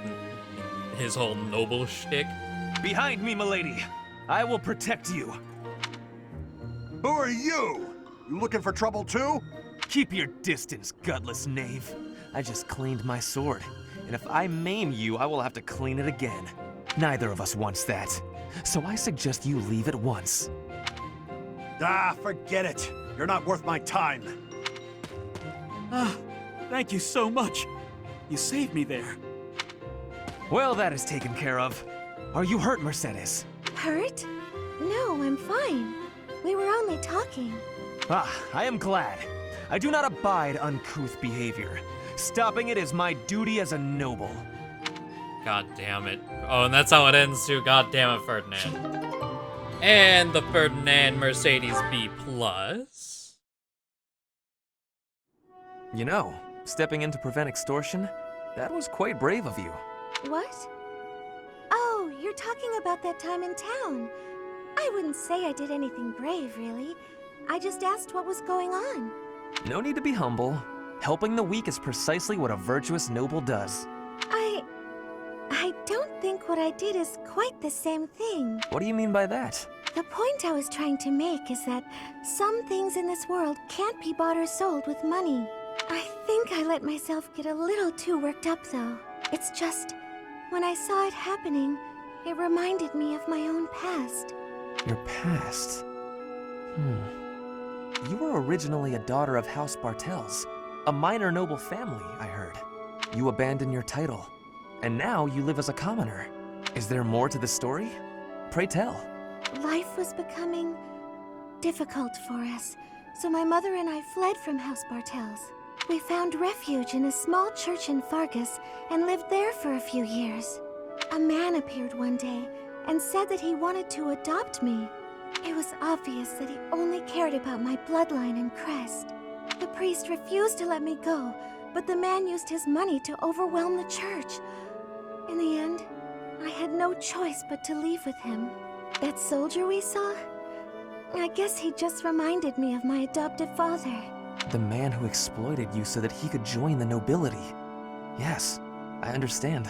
his whole noble shtick. Behind me, milady. I will protect you. Who are you? You looking for trouble too? Keep your distance, gutless knave. I just cleaned my sword, and if I maim you, I will have to clean it again. Neither of us wants that, so I suggest you leave at once. Ah, forget it. You're not worth my time. Ah, thank you so much. You saved me there. Well, that is taken care of. Are you hurt, Mercedes? Hurt? No, I'm fine. We were only talking. Ah, I am glad. I do not abide uncouth behavior. Stopping it is my duty as a noble. God damn it. Oh, and that's how it ends too. God damn it, Ferdinand. And the Ferdinand Mercedes B+. You know, stepping in to prevent extortion, that was quite brave of you. What? Oh, you're talking about that time in town. I wouldn't say I did anything brave, really. I just asked what was going on. No need to be humble. Helping the weak is precisely what a virtuous noble does. I don't think what I did is quite the same thing. What do you mean by that? The point I was trying to make is that some things in this world can't be bought or sold with money. I think I let myself get a little too worked up, though. It's just, when I saw it happening, it reminded me of my own past. Your past? You were originally a daughter of House Bartels, a minor noble family, I heard. You abandoned your title, and now you live as a commoner. Is there more to the story? Pray tell. Life was becoming difficult for us, so my mother and I fled from House Bartels. We found refuge in a small church in Fargus and lived there for a few years. A man appeared one day and said that he wanted to adopt me. It was obvious that he only cared about my bloodline and crest. The priest refused to let me go, but the man used his money to overwhelm the church. In the end, I had no choice but to leave with him. That soldier we saw? I guess he just reminded me of my adoptive father. The man who exploited you so that he could join the nobility. Yes, I understand.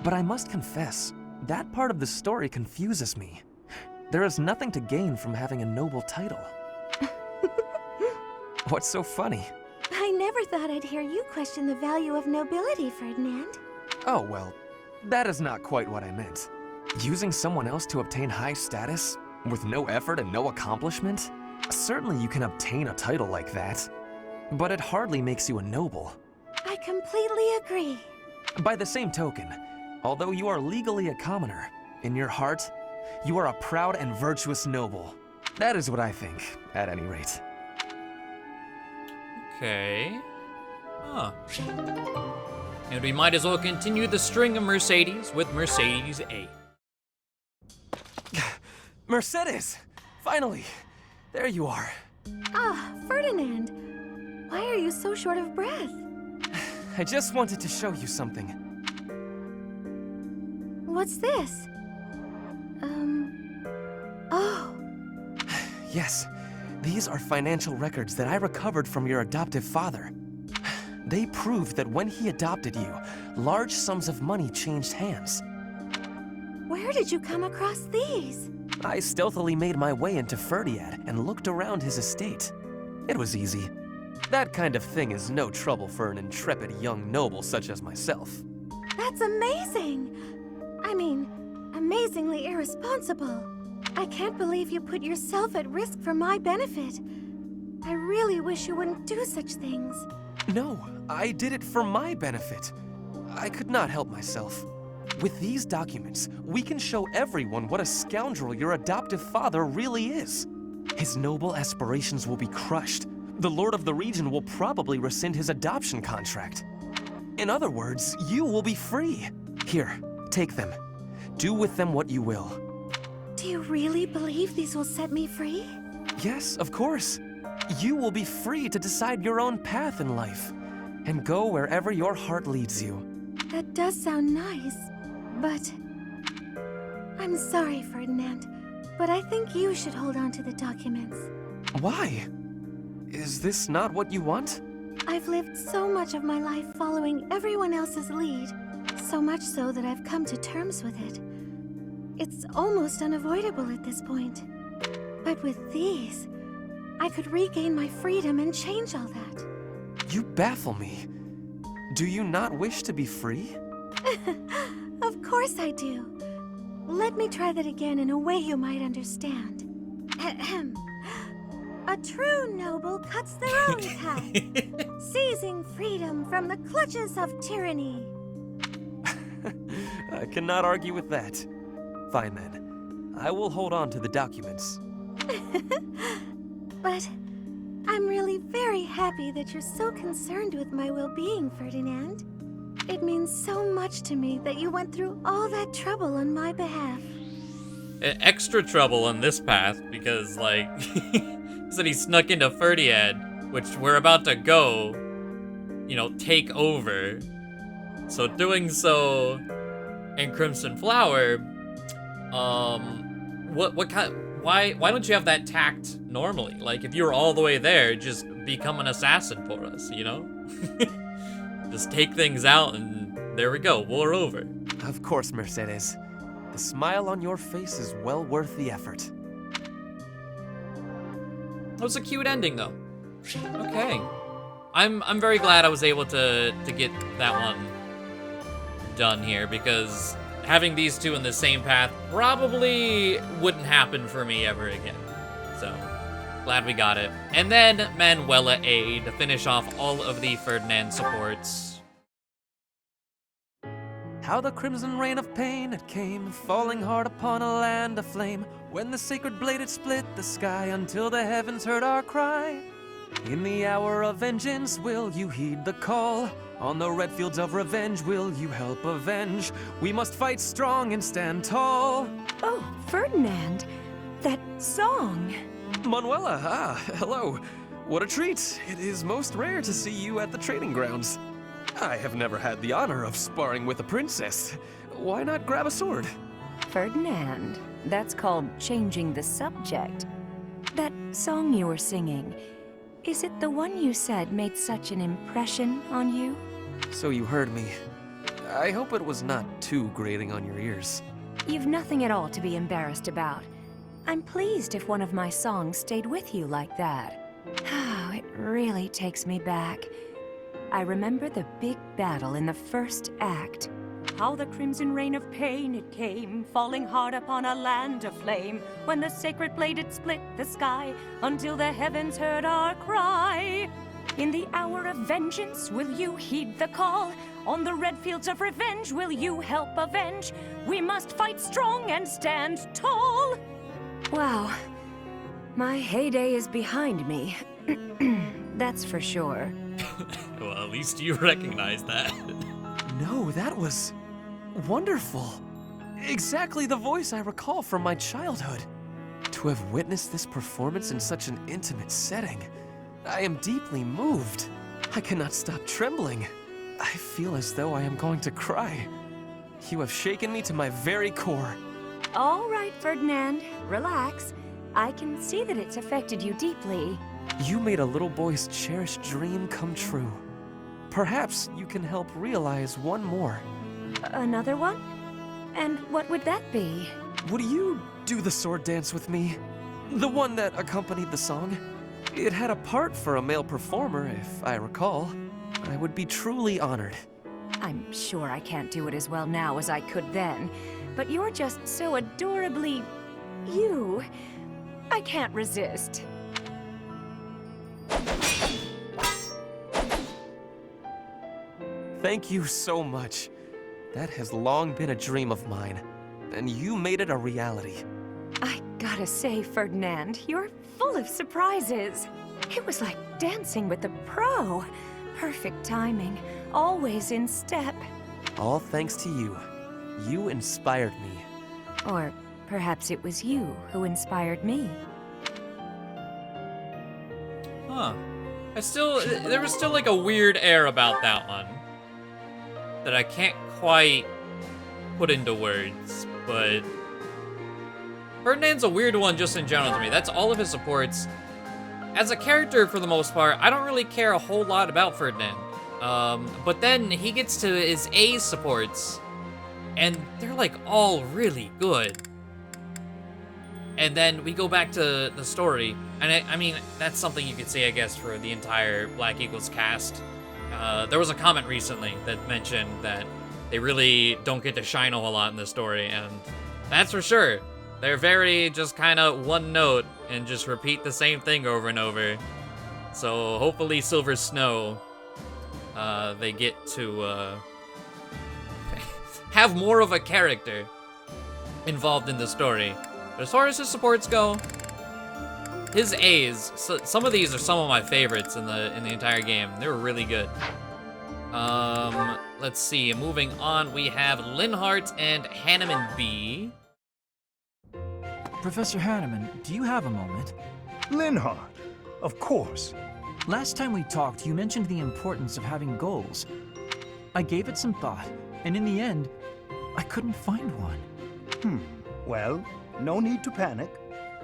But I must confess, that part of the story confuses me. There is nothing to gain from having a noble title. What's so funny? I never thought I'd hear you question the value of nobility, Ferdinand. Oh, well, that is not quite what I meant. Using someone else to obtain high status, with no effort and no accomplishment? Certainly you can obtain a title like that, but it hardly makes you a noble. I completely agree. By the same token, although you are legally a commoner, in your heart, you are a proud and virtuous noble. That is what I think, at any rate. Okay. Huh. And we might as well continue the string of Mercedes with Mercedes A. Mercedes! Finally! There you are. Ah, Ferdinand. Why are you so short of breath? I just wanted to show you something. What's this? A Yes, these are financial records that I recovered from your adoptive father. They prove that when he adopted you, large sums of money changed hands. Where did you come across these? I stealthily made my way into Ferdiad and looked around his estate. It was easy. That kind of thing is no trouble for an intrepid young noble such as myself. That's amazing! I mean, amazingly irresponsible. I can't believe you put yourself at risk for my benefit. I really wish you wouldn't do such things. No, I did it for my benefit. I could not help myself. With these documents, we can show everyone what a scoundrel your adoptive father really is. His noble aspirations will be crushed. The Lord of the region will probably rescind his adoption contract. In other words, you will be free. Here, take them. Do with them what you will. Do you really believe these will set me free? Yes, of course. You will be free to decide your own path in life and go wherever your heart leads you. That does sound nice, but... I'm sorry, Ferdinand, but I think you should hold on to the documents. Why? Is this not what you want? I've lived so much of my life following everyone else's lead, so much so that I've come to terms with it. It's almost unavoidable at this point. But with these, I could regain my freedom and change all that. You baffle me. Do you not wish to be free? Of course I do. Let me try that again in a way you might understand. Ahem. A true noble cuts their own path, seizing freedom from the clutches of tyranny. I cannot argue with that. Fine then. I will hold on to the documents. But I'm really very happy that you're so concerned with my well-being, Ferdinand. It means so much to me that you went through all that trouble on my behalf. Extra trouble on this path, because, like, said he snuck into Ferdiad, which we're about to go, you know, take over. So doing so in Crimson Flower, what kind, why don't you have that tact normally? Like, if you were all the way there, just become an assassin for us, you know? Just take things out and there we go, war over. Of course, Mercedes. The smile on your face is well worth the effort. That was a cute ending, though. Okay. I'm very glad I was able to get that one done here, because having these two in the same path probably wouldn't happen for me ever again. So, glad we got it. And then Manuela A to finish off all of the Ferdinand supports. How the crimson rain of pain it came, falling hard upon a land aflame, when the sacred blade it split the sky until the heavens heard our cry. In the hour of vengeance will you heed the call? On the red fields of revenge will you help avenge? We must fight strong and stand tall. Oh, Ferdinand, that song. Manuela, hello. What a treat. It is most rare to see you at the training grounds. I have never had the honor of sparring with a princess. Why not grab a sword? Ferdinand, that's called changing the subject. That song you were singing, is it the one you said made such an impression on you? So you heard me. I hope it was not too grating on your ears. You've nothing at all to be embarrassed about. I'm pleased if one of my songs stayed with you like that. Oh, it really takes me back. I remember the big battle in the first act. How the crimson rain of pain it came, falling hard upon a land aflame, when the sacred blade it split the sky, until the heavens heard our cry. In the hour of vengeance will you heed the call? On the red fields of revenge will you help avenge? We must fight strong and stand tall. Wow, my heyday is behind me. That's for sure. Well, at least you recognize that. No, that was wonderful. Exactly the voice I recall from my childhood. To have witnessed this performance in such an intimate setting, I am deeply moved. I cannot stop trembling. I feel as though I am going to cry. You have shaken me to my very core. All right, Ferdinand, relax. I can see that it's affected you deeply. You made a little boy's cherished dream come true. Perhaps you can help realize one more. Another one? And what would that be? Would you do the sword dance with me? The one that accompanied the song? It had a part for a male performer, if I recall. I would be truly honored. I'm sure I can't do it as well now as I could then, but you're just so adorably... you. I can't resist. Thank you so much. That has long been a dream of mine, and you made it a reality. I gotta say, Ferdinand, you're full of surprises. It was like dancing with a pro. Perfect timing, always in step. All thanks to you. You inspired me. Or perhaps it was you who inspired me. Huh. There was still like a weird air about that one that I can't quite put into words, but Ferdinand's a weird one just in general to me. That's all of his supports. As a character, for the most part, I don't really care a whole lot about Ferdinand. But then he gets to his A supports, and they're like all really good. And then we go back to the story, and I mean, that's something you could say, I guess, for the entire Black Eagles cast. There was a comment recently that mentioned that they really don't get to shine a whole lot in this story, and that's for sure. They're very just kind of one note and just repeat the same thing over and over. So hopefully Silver Snow, they get to have more of a character involved in the story. But as far as his supports go, his A's, some of these are some of my favorites in the entire game. They were really good. Let's see. Moving on, we have Linhart and Hanuman B. Professor Hanuman, do you have a moment? Linhart, of course. Last time we talked, you mentioned the importance of having goals. I gave it some thought, and in the end, I couldn't find one. Well, no need to panic.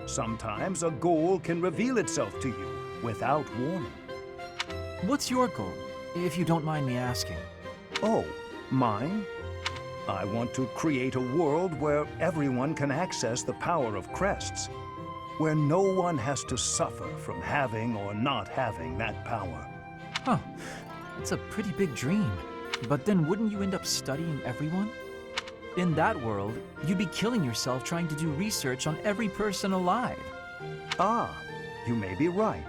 Sometimes a goal can reveal itself to you without warning. What's your goal, if you don't mind me asking? Oh, mine? I want to create a world where everyone can access the power of crests, where no one has to suffer from having or not having that power. Huh, it's a pretty big dream. But then wouldn't you end up studying everyone? In that world, you'd be killing yourself trying to do research on every person alive. Ah, you may be right.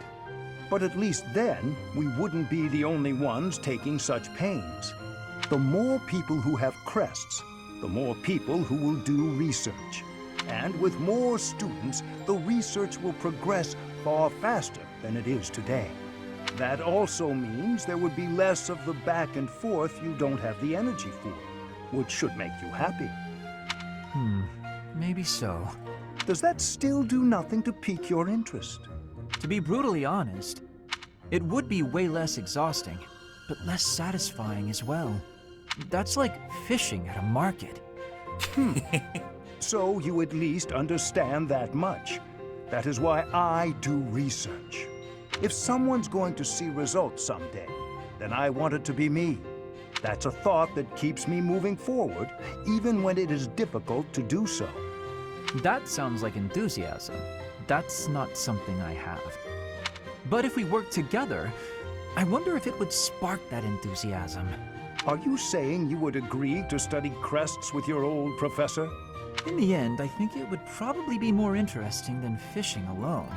But at least then, we wouldn't be the only ones taking such pains. The more people who have crests, the more people who will do research. And with more students, the research will progress far faster than it is today. That also means there would be less of the back and forth you don't have the energy for, which should make you happy. Maybe so. Does that still do nothing to pique your interest? To be brutally honest, it would be way less exhausting, but less satisfying as well. That's like fishing at a market. So you at least understand that much. That is why I do research. If someone's going to see results someday, then I want it to be me. That's a thought that keeps me moving forward, even when it is difficult to do so. That sounds like enthusiasm. That's not something I have. But if we work together, I wonder if it would spark that enthusiasm. Are you saying you would agree to study crests with your old professor? In the end, I think it would probably be more interesting than fishing alone.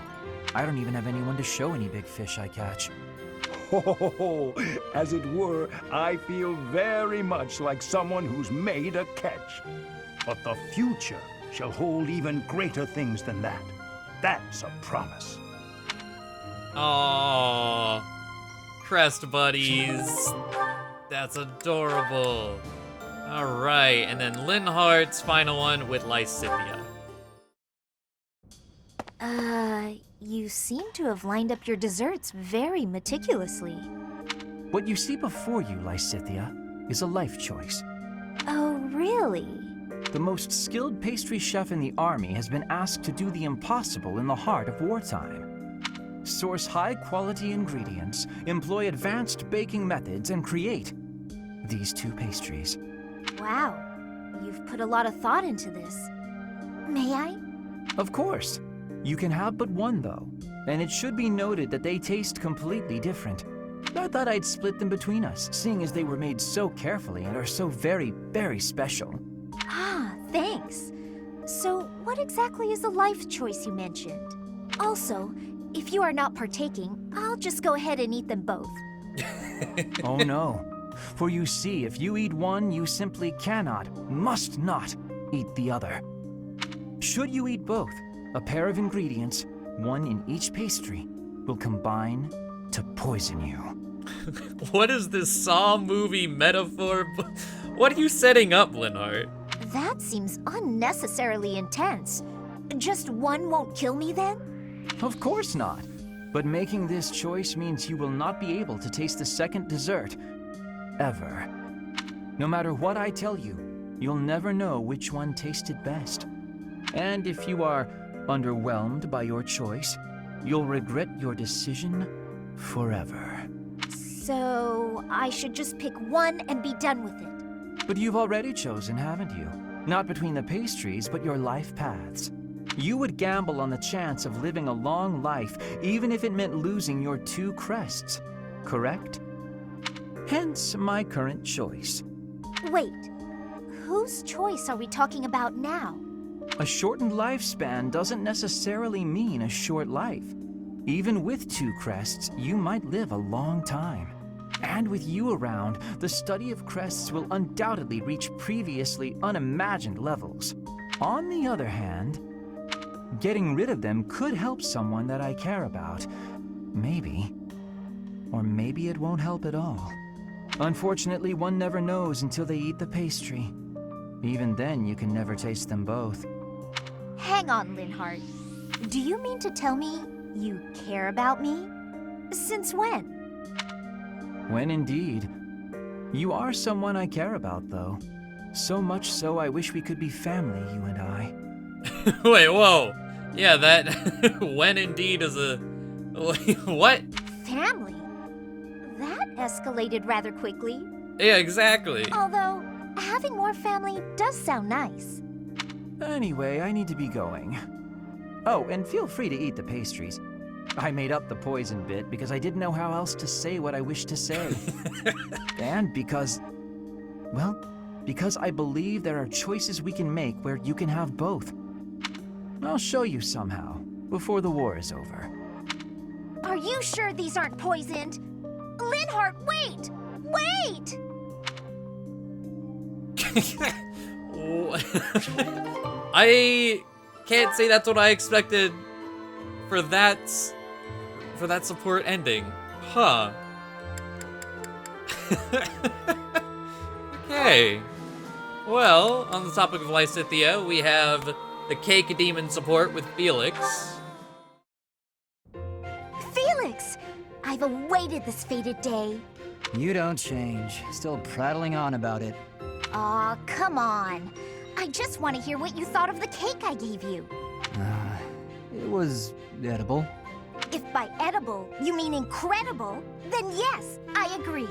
I don't even have anyone to show any big fish I catch. Oh, as it were, I feel very much like someone who's made a catch. But the future shall hold even greater things than that. That's a promise. Aww. Crest buddies. That's adorable. Alright, and then Linhart's final one with Lysithia. You seem to have lined up your desserts very meticulously. What you see before you, Lysithia, is a life choice. Oh, really? The most skilled pastry chef in the army has been asked to do the impossible in the heart of wartime. Source high-quality ingredients, employ advanced baking methods, and create these 2 pastries. Wow, you've put a lot of thought into this. May I? Of course. You can have but one, though, and it should be noted that they taste completely different. I thought I'd split them between us, seeing as they were made so carefully and are so very, very special. Ah, thanks. So, what exactly is the life choice you mentioned? Also, if you are not partaking, I'll just go ahead and eat them both. Oh no. For you see, if you eat one, you simply cannot, must not, eat the other. Should you eat both, a pair of ingredients, one in each pastry, will combine to poison you. What is this Saw movie metaphor? What are you setting up, Linhart? That seems unnecessarily intense. Just one won't kill me then? Of course not. But making this choice means you will not be able to taste the second dessert. Ever. No matter what I tell you, you'll never know which one tasted best. And if you are underwhelmed by your choice, you'll regret your decision forever. So, I should just pick one and be done with it. But you've already chosen, haven't you? Not between the pastries, but your life paths. You would gamble on the chance of living a long life, even if it meant losing your 2 crests, correct? Hence my current choice. Wait, whose choice are we talking about now? A shortened lifespan doesn't necessarily mean a short life. Even with 2 crests, you might live a long time. And with you around, the study of crests will undoubtedly reach previously unimagined levels. On the other hand, getting rid of them could help someone that I care about. Maybe. Or maybe it won't help at all. Unfortunately, one never knows until they eat the pastry. Even then, you can never taste them both. Hang on, Linhart. Do you mean to tell me you care about me? Since when? When indeed. You are someone I care about, though. So much so I wish we could be family, you and I. Wait, whoa. Yeah, that when indeed is a... What? Family? That escalated rather quickly. Yeah, exactly. Although, having more family does sound nice. Anyway, I need to be going. Oh, and feel free to eat the pastries. I made up the poison bit because I didn't know how else to say what I wished to say. And because... well, because I believe there are choices we can make where you can have both. I'll show you somehow, before the war is over. Are you sure these aren't poisoned? Linhart, wait! Wait! I can't say that's what I expected for that support ending. Huh. Okay. Well, on the topic of Lysithea, we have the Cake Demon support with Felix. Felix! I've awaited this fated day. You don't change. Still prattling on about it. Aw, come on. I just want to hear what you thought of the cake I gave you. It was edible. If by edible you mean incredible, then yes, I agree.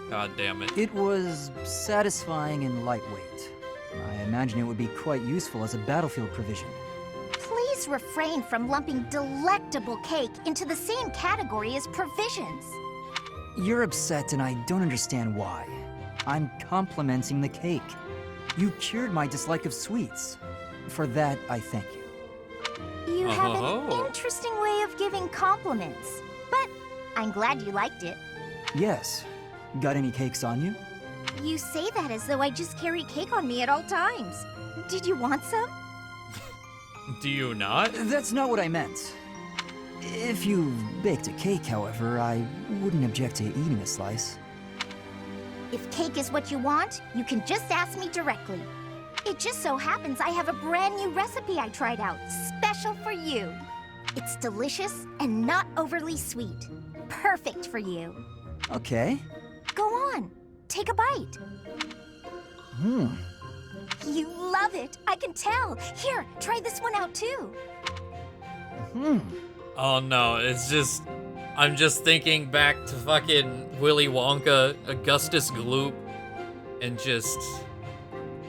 God damn it. It was satisfying and lightweight. I imagine it would be quite useful as a battlefield provision. Please refrain from lumping delectable cake into the same category as provisions. You're upset and I don't understand why. I'm complimenting the cake. You cured my dislike of sweets. For that, I thank you. You have an interesting way of giving compliments, but I'm glad you liked it. Yes. Got any cakes on you? You say that as though I just carry cake on me at all times. Did you want some? Do you not? That's not what I meant. If you baked a cake, however, I wouldn't object to eating a slice. If cake is what you want, you can just ask me directly. It just so happens I have a brand new recipe I tried out, special for you. It's delicious and not overly sweet. Perfect for you. Okay. Go on, take a bite. You love it, I can tell. Here, try this one out too. Oh no, it's just... I'm just thinking back to fucking Willy Wonka, Augustus Gloop, and just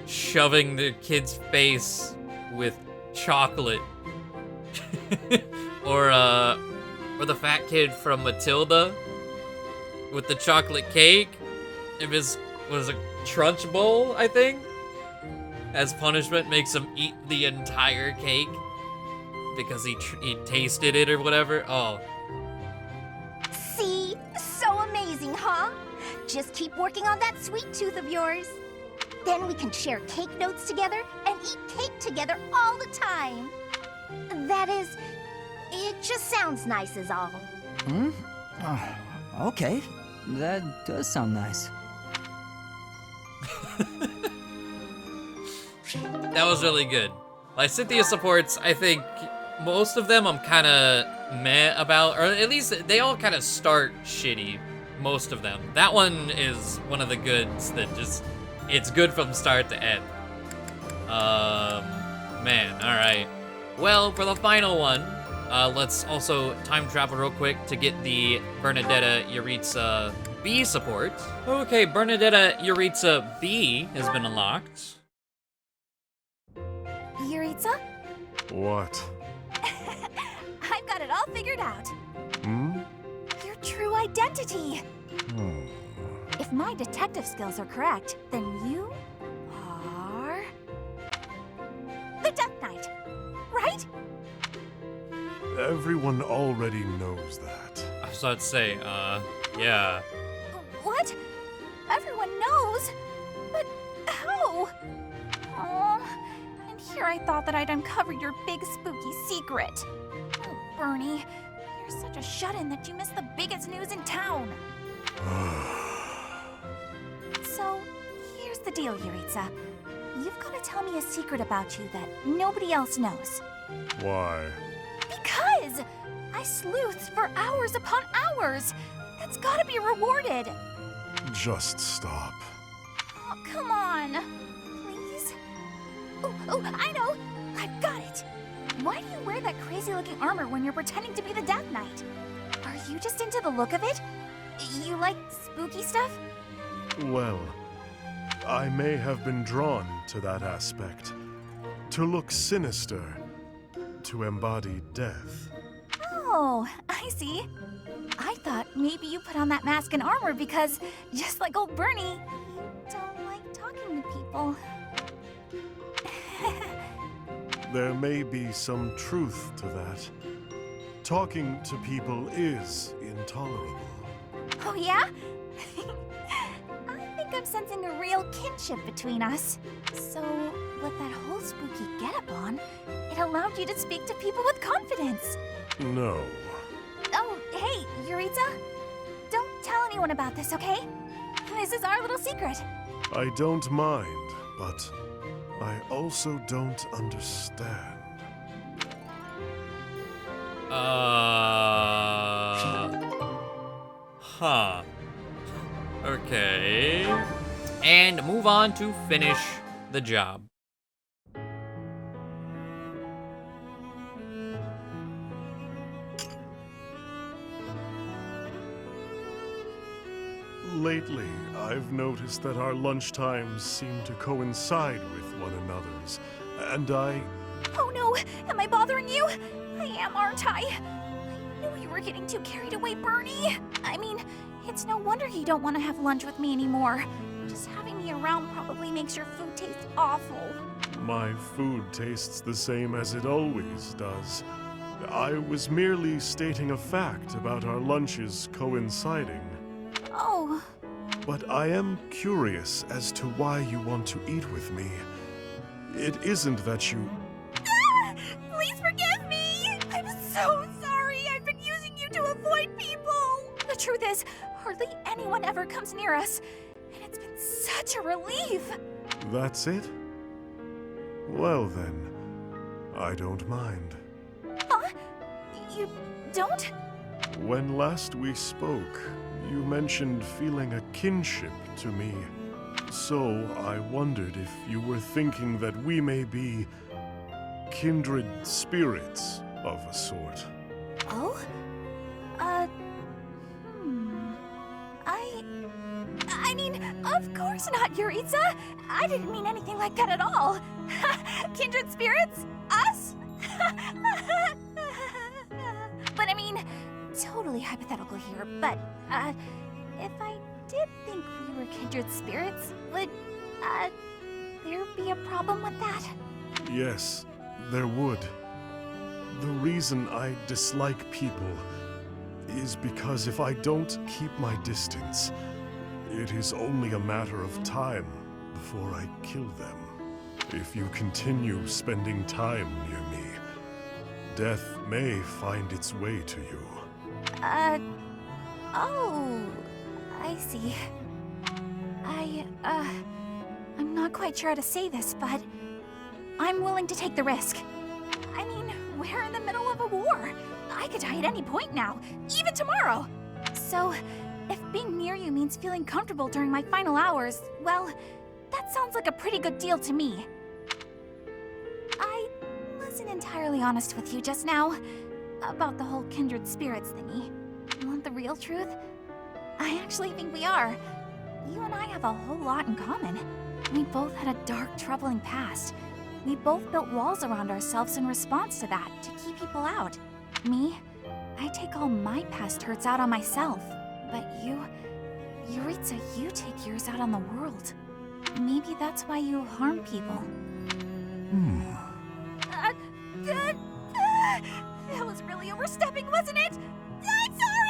shoving the kid's face with chocolate. Or the fat kid from Matilda with the chocolate cake. It was a Trunch Bowl, I think. As punishment, makes him eat the entire cake because he tasted it or whatever. Oh. See? So amazing, huh? Just keep working on that sweet tooth of yours. Then we can share cake notes together and eat cake together all the time. That is, it just sounds nice is all. Okay. That does sound nice. That was really good. My Cynthia supports, I think most of them I'm kind of meh about, or at least they all kind of start shitty, most of them. That one is one of the goods that just, it's good from start to end. Man, alright. Well, for the final one, let's also time travel real quick to get the Bernadetta Yuritsa B support. Okay, Bernadetta Yuritsa B has been unlocked. Yuritsa? What? I've got it all figured out. Your true identity. If my detective skills are correct, then you are the Death Knight, right? Everyone already knows that. I was about to say, yeah. What? Everyone knows? But how? Oh, and here I thought that I'd uncover your big spooky secret. Oh, Bernie, you're such a shut-in that you missed the biggest news in town. So, here's the deal, Yuritsa. You've got to tell me a secret about you that nobody else knows. Why? Because I sleuthed for hours upon hours. That's gotta be rewarded. Just stop. Oh, come on. Please? Oh, I know. I've got it. Why do you wear that crazy-looking armor when you're pretending to be the Death Knight? Are you just into the look of it? You like spooky stuff? Well, I may have been drawn to that aspect. To look sinister. To embody death. Oh, I see. I thought maybe you put on that mask and armor because, just like old Bernie, you don't like talking to people. There may be some truth to that. Talking to people is intolerable. Oh, yeah? I think I'm sensing a real kinship between us. So, with that whole spooky getup on, it allowed you to speak to people with confidence. No. Oh, hey, Yuritsa. Don't tell anyone about this, okay? This is our little secret. I don't mind, but I also don't understand. Huh. Okay. And move on to finish the job. Lately, I've noticed that our lunchtimes seem to coincide with one another's, and Oh no, am I bothering you? I am, aren't I? I knew you were getting too carried away, Bernie. I mean, it's no wonder you don't want to have lunch with me anymore. Just having me around probably makes your food taste awful. My food tastes the same as it always does. I was merely stating a fact about our lunches coinciding. Oh. But I am curious as to why you want to eat with me. It isn't that you... Ah! Please forgive me! I'm so sorry! I've been using you to avoid people! The truth is, hardly anyone ever comes near us. And it's been such a relief! That's it? Well then, I don't mind. Huh? You don't? When last we spoke, you mentioned feeling a kinship to me. so, I wondered if you were thinking that we may be kindred spirits of a sort. Oh? I mean, of course not, Yuritsa! I didn't mean anything like that at all! Kindred spirits? Us? But I mean, totally hypothetical here, but, if I did think we were kindred spirits, would, there be a problem with that? Yes, there would. The reason I dislike people is because if I don't keep my distance, it is only a matter of time before I kill them. If you continue spending time near me, death may find its way to you. Oh, I see. I'm not quite sure how to say this, but I'm willing to take the risk. I mean, we're in the middle of a war. I could die at any point now, even tomorrow. So, if being near you means feeling comfortable during my final hours, well, that sounds like a pretty good deal to me. I wasn't entirely honest with you just now about the whole kindred spirits thingy. Want the real truth? I actually think we are. You and I have a whole lot in common. We both had a dark, troubling past. We both built walls around ourselves in response to that, to keep people out. Me, I take all my past hurts out on myself. But you, Yuritsa, you take yours out on the world. Maybe that's why you harm people. That was really overstepping, wasn't it? I'm sorry!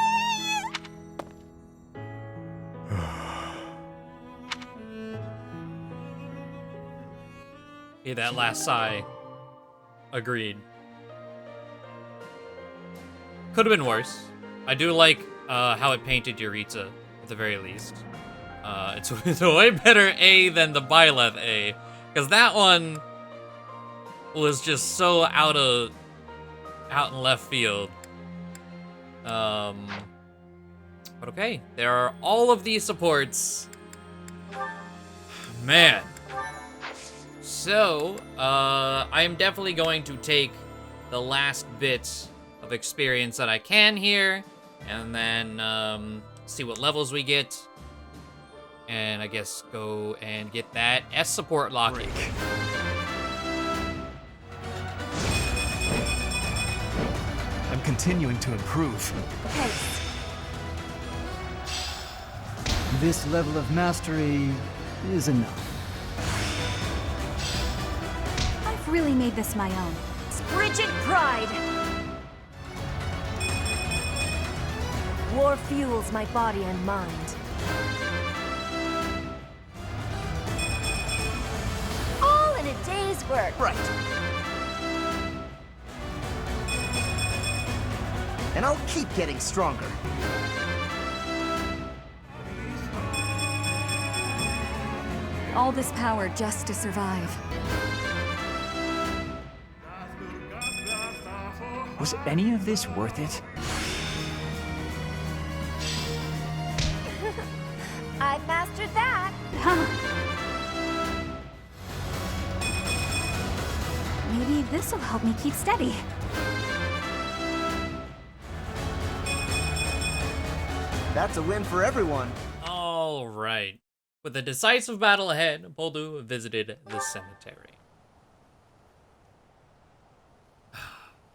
Yeah, that last sigh. Agreed. Could have been worse. I do like how it painted Yuritsa, at the very least. It's a way better A than the Byleth A. Because that one was just so out in left field. But okay, there are all of these supports. Man. So, I am definitely going to take the last bit of experience that I can here, and then see what levels we get, and I guess go and get that S support locking. I'm continuing to improve. This level of mastery is enough. I've really made this my own. Frigid pride! War fuels my body and mind. All in a day's work. Right. And I'll keep getting stronger. All this power just to survive. Was any of this worth it? I mastered that. Maybe this'll help me keep steady. That's a win for everyone. All right. With a decisive battle ahead, poledoo visited the cemetery.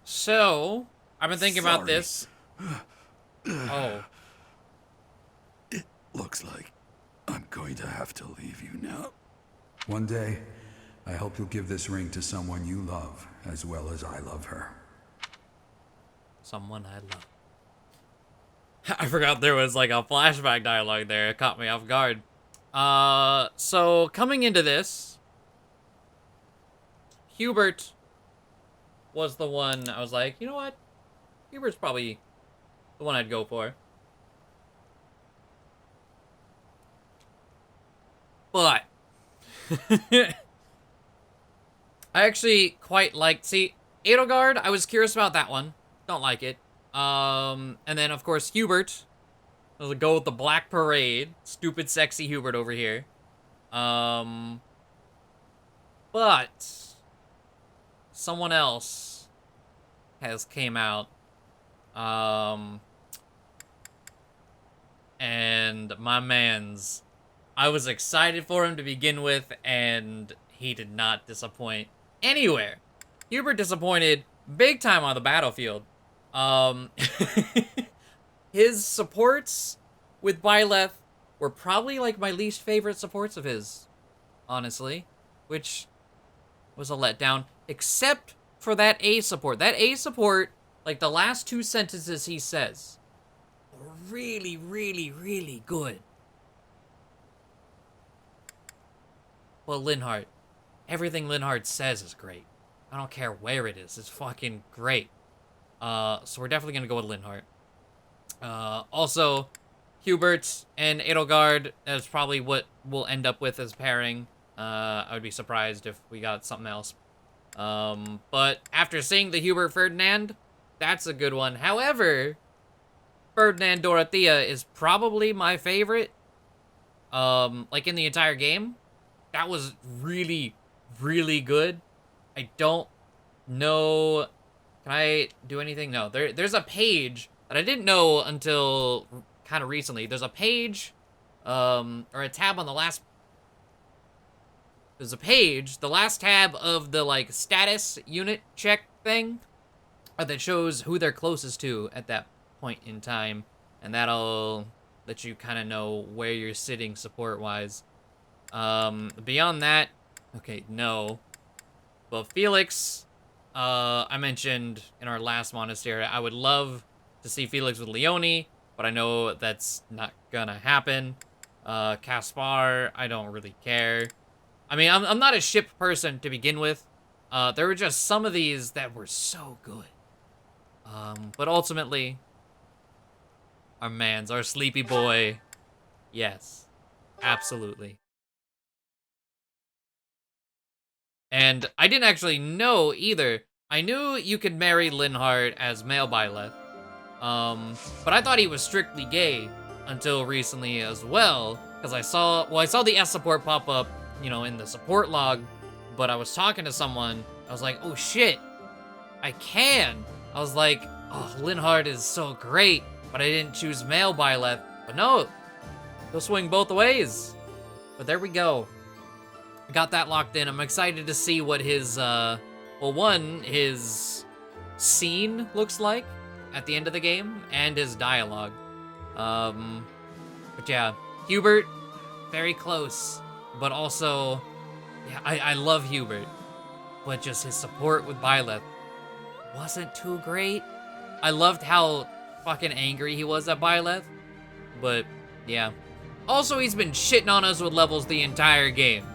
So, I've been thinking about this. Oh. It looks like I'm going to have to leave you now. One day, I hope you'll give this ring to someone you love, as well as I love her. Someone I love. I forgot there was like a flashback dialogue there. It caught me off guard. So coming into this, Hubert was the one I was like, you know what? Hubert's probably the one I'd go for. But I actually quite liked, see, Edelgard, I was curious about that one. Don't like it. And then of course Hubert. I'll go with the Black Parade. Stupid sexy Hubert over here. But someone else has came out. And my man's, I was excited for him to begin with, and he did not disappoint anywhere. Hubert disappointed big time on the battlefield. His supports with Byleth were probably like my least favorite supports of his, honestly, which was a letdown, except for that A support. That A support, like the last 2 sentences he says, were really, really, really good. Well, Linhardt, everything Linhardt says is great. I don't care where it is, it's fucking great. So we're definitely gonna go with Linhardt. Also, Hubert and Edelgard is probably what we'll end up with as pairing. I would be surprised if we got something else. But after seeing the Hubert Ferdinand, that's a good one. However, Ferdinand Dorothea is probably my favorite. Like in the entire game. That was really, really good. I don't know. Can I do anything? No. There's a page that I didn't know until kind of recently. There's a page, or a tab on the last. There's a page, the last tab of the like status unit check thing, that shows who they're closest to at that point in time, and that'll let you kind of know where you're sitting support-wise. Beyond that, okay, no. But Felix, I mentioned in our last monastery, I would love to see Felix with Leone, but I know that's not gonna happen. Caspar, I don't really care. I mean, I'm not a ship person to begin with. There were just some of these that were so good. But ultimately, our sleepy boy, yes, absolutely. And I didn't actually know either. I knew you could marry Linhardt as male Byleth. But I thought he was strictly gay until recently as well. Because I saw the S support pop up, you know, in the support log. But I was talking to someone. I was like, oh shit, I can. I was like, oh, Linhardt is so great. But I didn't choose male Byleth. But no, he'll swing both ways. But there we go. Got that locked in. I'm excited to see what his, his scene looks like at the end of the game, and his dialogue. But yeah, Hubert, very close, but also, yeah, I love Hubert, but just his support with Byleth wasn't too great. I loved how fucking angry he was at Byleth, but yeah. Also, he's been shitting on us with levels the entire game.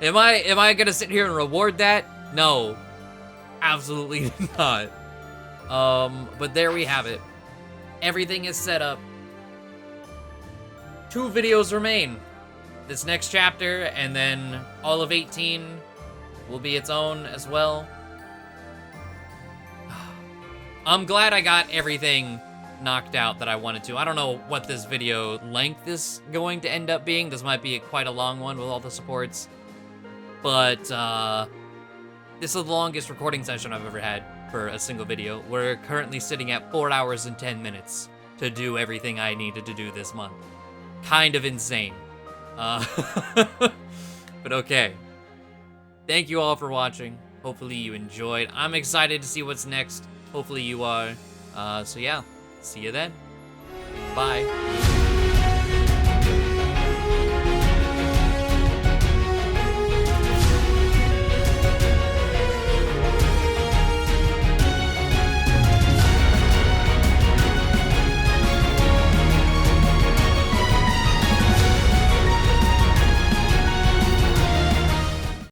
Am I gonna sit here and reward that? No, absolutely not. But there we have it. Everything is set up. 2 videos remain. This next chapter, and then all of 18 will be its own as well. I'm glad I got everything knocked out that I wanted to. I don't know what this video length is going to end up being. This might be quite a long one with all the supports. But, this is the longest recording session I've ever had for a single video. We're currently sitting at 4 hours and 10 minutes to do everything I needed to do this month. Kind of insane. But okay. Thank you all for watching. Hopefully you enjoyed. I'm excited to see what's next. Hopefully you are. So yeah. See you then. Bye.